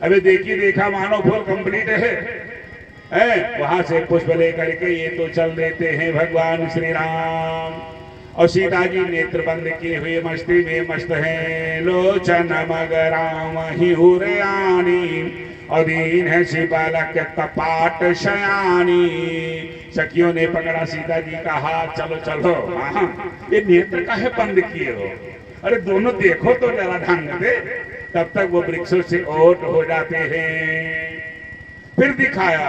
अबे देखी देखा मानो फूल कंप्लीट है, वहां से पुष्प लेकर के ये तो चल देते हैं भगवान श्री राम। और सीता जी नेत्र बंद किए हुए मस्ती में मस्त हैं, लोचन मगराम ही हुरयानी अधीन है शिवालक कपाट शयानी। सखियों ने पकड़ा सीता जी का हाथ, चलो चलो। हाँ ये नेत्र काहे बंद किए हो, अरे दोनों देखो तो जरा ढंग से। तब तक वो वृक्षों से ओट हो जाते हैं। फिर दिखाया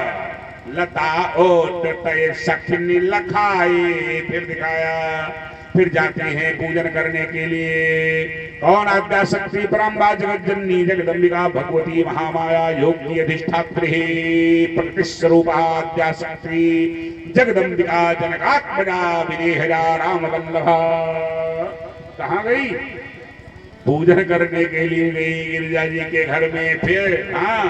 लता ओट तय सखनी लखाए, फिर दिखाया। फिर जाते हैं पूजन करने के लिए। कौन आद्या शक्ति परम्बा जगत जननी जगदम्बिका भगवती महामाया योगी अधिष्ठात्री प्रतिस्वरूपा आद्या शक्ति जगदम्बिका जनकात्मजा विदेहजा राम वल्लभा। कहाँ गई? पूजन करने के लिए गई गिरिजा जी के घर में। फिर हाँ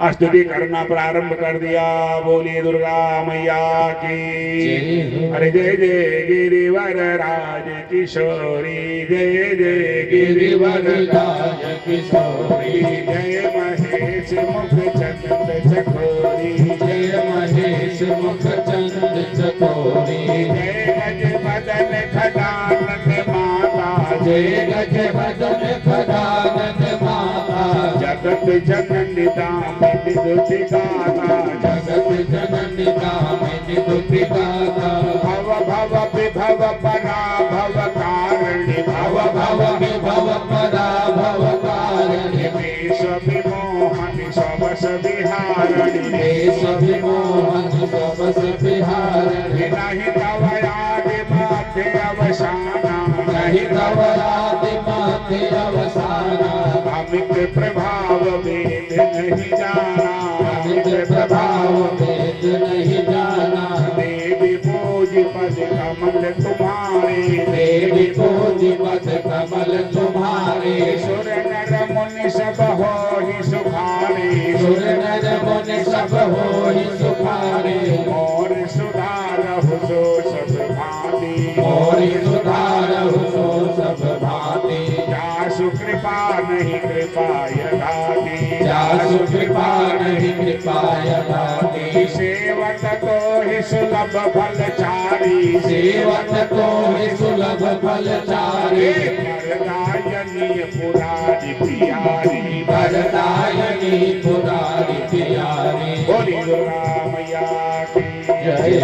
स्तुति करना प्रारंभ कर दिया। बोलिए दुर्गा मैया की। अरे जय जय गिरिवर राज किशोरी, जय जय गिरिवर राज किशोरी, जय महेश मुख चंद चकोरी, जय महेश मुख चंद चकोरी, जय गज बदन खदानन माता, जय गज बदन खदानन माता, जगत जननी दामिनी दुति दाता, जगत जननी दामिनी दुति दाता, भव भव विभव परा भव कारिणी, भव भव विभव परा भव कारिणी, वेश विमोहन सबस विहारिणी, वेश विमोहन सबस विहारिणी, नहीं तव आदि मध्य अवसाना, नहीं तव आदि मध्य अवसाना, अमित प्रभाव वेद नहीं जाना, अमित प्रभाव वेद नहीं जाना, देवी पूज पद कमल तुम्हारे, देवी पूज पद कमल तुम्हारे, सुर नर मुनि सब होहि सुखारे, सुर नर मुनि सब होहि सुखारे, और सुधारहु सो सब भांति, और सुधारहु सो सब भांति, जासु कृपा नहीं कृपाय दाती, जासु कृपा नहीं कृपाय दाती, सेवक तो ही सुलभ फलचारी, सेवक तो ही सुलभ फलचारी, वरदायनी पुरारी प्यारी, वरदायनी पुरारी प्यारी। बोली दुर्गा मैया की जय।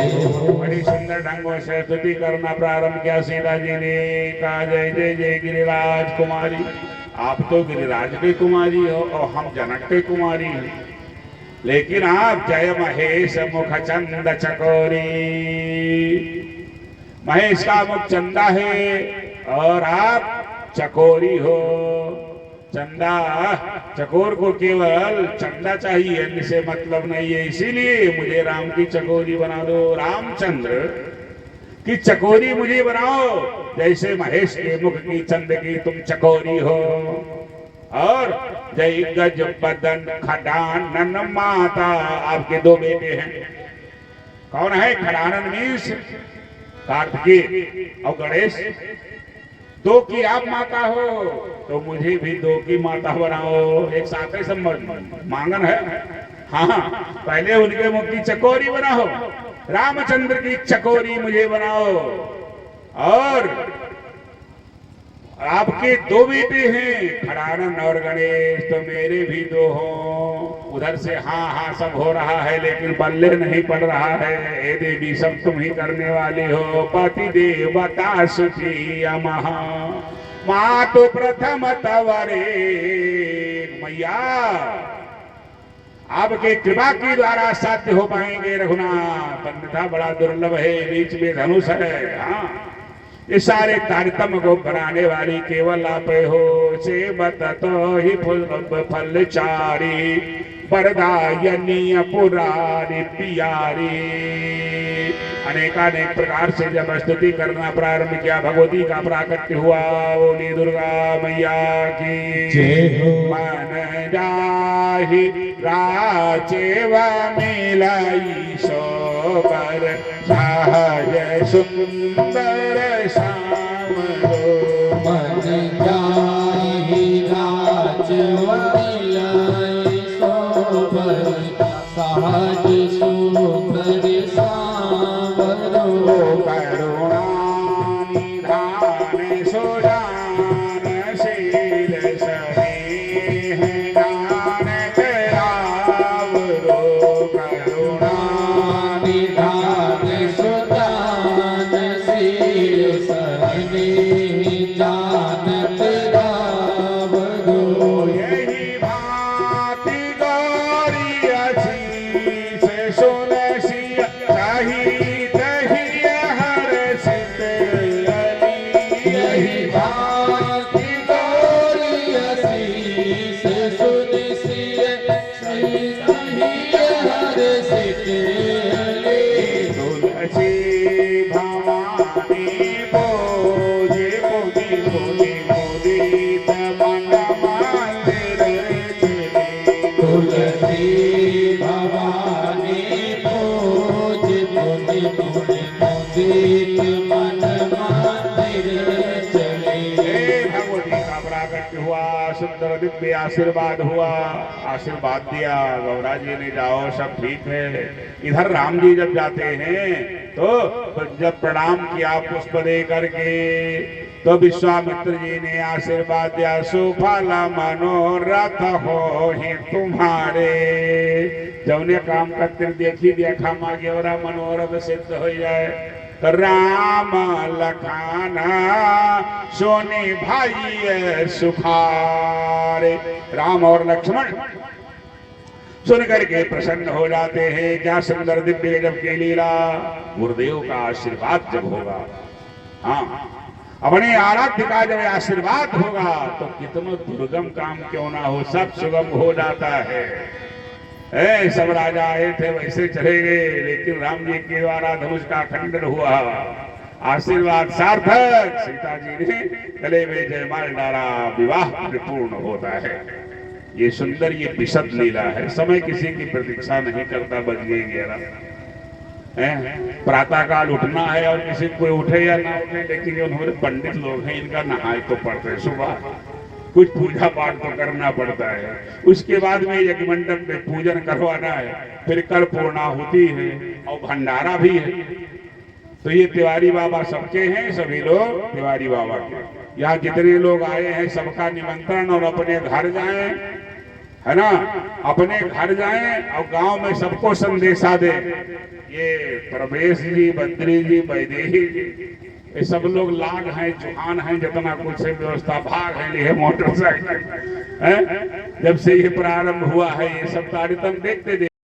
बड़ी सुंदर ढंगों से स्तुति करना प्रारंभ किया सीता जी ने। कहा जय जय जय गिरिराज कुमारी। आप तो गिरिराज की कुमारी हो और हम जनक की कुमारी हैं, लेकिन आप जय महेश मुख चंद चकोरी। महेश का मुख चंदा है और आप चकोरी हो। चंदा चकोर को केवल चंदा चाहिए, इनसे मतलब नहीं है, इसीलिए मुझे राम की चकोरी बना दो। रामचंद्र की चकोरी मुझे बनाओ, जैसे महेश के मुख की चंद की तुम चकोरी हो। और जय गज बदन खडानन माता। आपके दो बेटे हैं। कौन है? खडानन मीन्स कार्तिकेय और गणेश। दो की आप माता हो तो मुझे भी दो की माता बनाओ। एक साथ ही सब मांगन है। हाँ पहले उनके मुख की चकोरी बनाओ, रामचंद्र की चकोरी मुझे बनाओ। और आपके दो बेटे हैं खडानन और गणेश, तो मेरे भी दो हो। उधर से हाँ हाँ सब हो रहा है, लेकिन बल्ले नहीं पड़ रहा है। हे देवी सब तुम ही करने वाली हो। पति देवता सुखी महा माँ तो प्रथम तवरे। मैया आपके कृपा के द्वारा साध्य हो पाएंगे रघुनाथ, अन्यथा बड़ा दुर्लभ है। बीच में धनुष है। हाँ ये सारे तारतम्य को बनाने वाली केवल आप हो। सेवत तो ही फलचारी, वरदायनी पुरारी प्यारी। अनेकानेक प्रकार से जब स्तुति करना प्रारंभ किया, भगवती का प्राकट्य हुआ। बोली दुर्गा मैया की। मन जाहि राचेव मिलाई सोबर, सहज सुंदर श्याम। मिलाई सोबर सहज सुंदर सांवरो करुणा निधान सुजानशील स्नेह जानत रावरो करुणा निधान सुजानशील स्नेह जानत रावरो यही भांति गौरी असीस सुनसिय सहित ही हर्षित अली यही भांति गौरी असीस सुनसिय सहित ही हर्षित अली तुलसी भवानी बोझे मुनि मुनि मुदित मन मंदिर चले तुलसी भवानी पूज मुनि मुनि मुदित मन मंदिर चले हे भगवती का प्राकट्य हुआ, सुंदर दिव्य आशीर्वाद हुआ, आशीर्वाद दिया गौरा जी ने जाओ सब ठीक है। इधर राम जी जब जाते हैं तो जब प्रणाम किया पुष्प दे करके तो विश्वामित्र जी ने आशीर्वाद दिया सुफल मनोरथ हो ही तुम्हारे जौने काम करते देखी देखा मांगे और मनोरथ सिद्ध हो जाए। राम लखाना सोने भाई सुखारे राम और लक्ष्मण सुन करके प्रसन्न हो जाते हैं। क्या सुंदर दिव्य गजब की लीला, गुरुदेव का आशीर्वाद जब होगा, हाँ अपने आराध्य का जब आशीर्वाद होगा तो कितना दुर्गम काम क्यों ना हो सब सुगम हो जाता है। सब राजा आए थे वैसे चले गए, लेकिन राम जी के द्वारा धनुष का खंडन हुआ, आशीर्वाद सार्थक, सीता जी ने गले में जयमाल डाला, विवाह पूर्ण होता है। ये सुंदर ये विशद लीला है। समय किसी की प्रतीक्षा नहीं करता, बज गई 11 प्रातः काल उठना है और किसी कोई उठे या ना उठे, लेकिन उन्होंने पंडित लोग हैं इनका नहाए तो पड़ते हैं, सुबह कुछ पूजा पाठ तो करना पड़ता है, उसके बाद में यज्ञ मंडप में पूजन करवाना है, फिर कल पूर्णाहुति है और भंडारा भी है। तो ये तिवारी बाबा सबके हैं, सभी लोग तिवारी बाबा के। यहाँ जितने लोग आए हैं सबका निमंत्रण, और अपने घर जाएं, है ना, अपने घर जाएं और गांव में सबको संदेशा दे। ये प्रवेश जी, बद्री जी, वैदेही जी, ये सब लोग लाग हैं, चौहान हैं, जितना कुछ है व्यवस्था, भाग है लिए मोटरसाइकिल। जब से ये प्रारंभ हुआ है ये सब कार्यक्रम देखते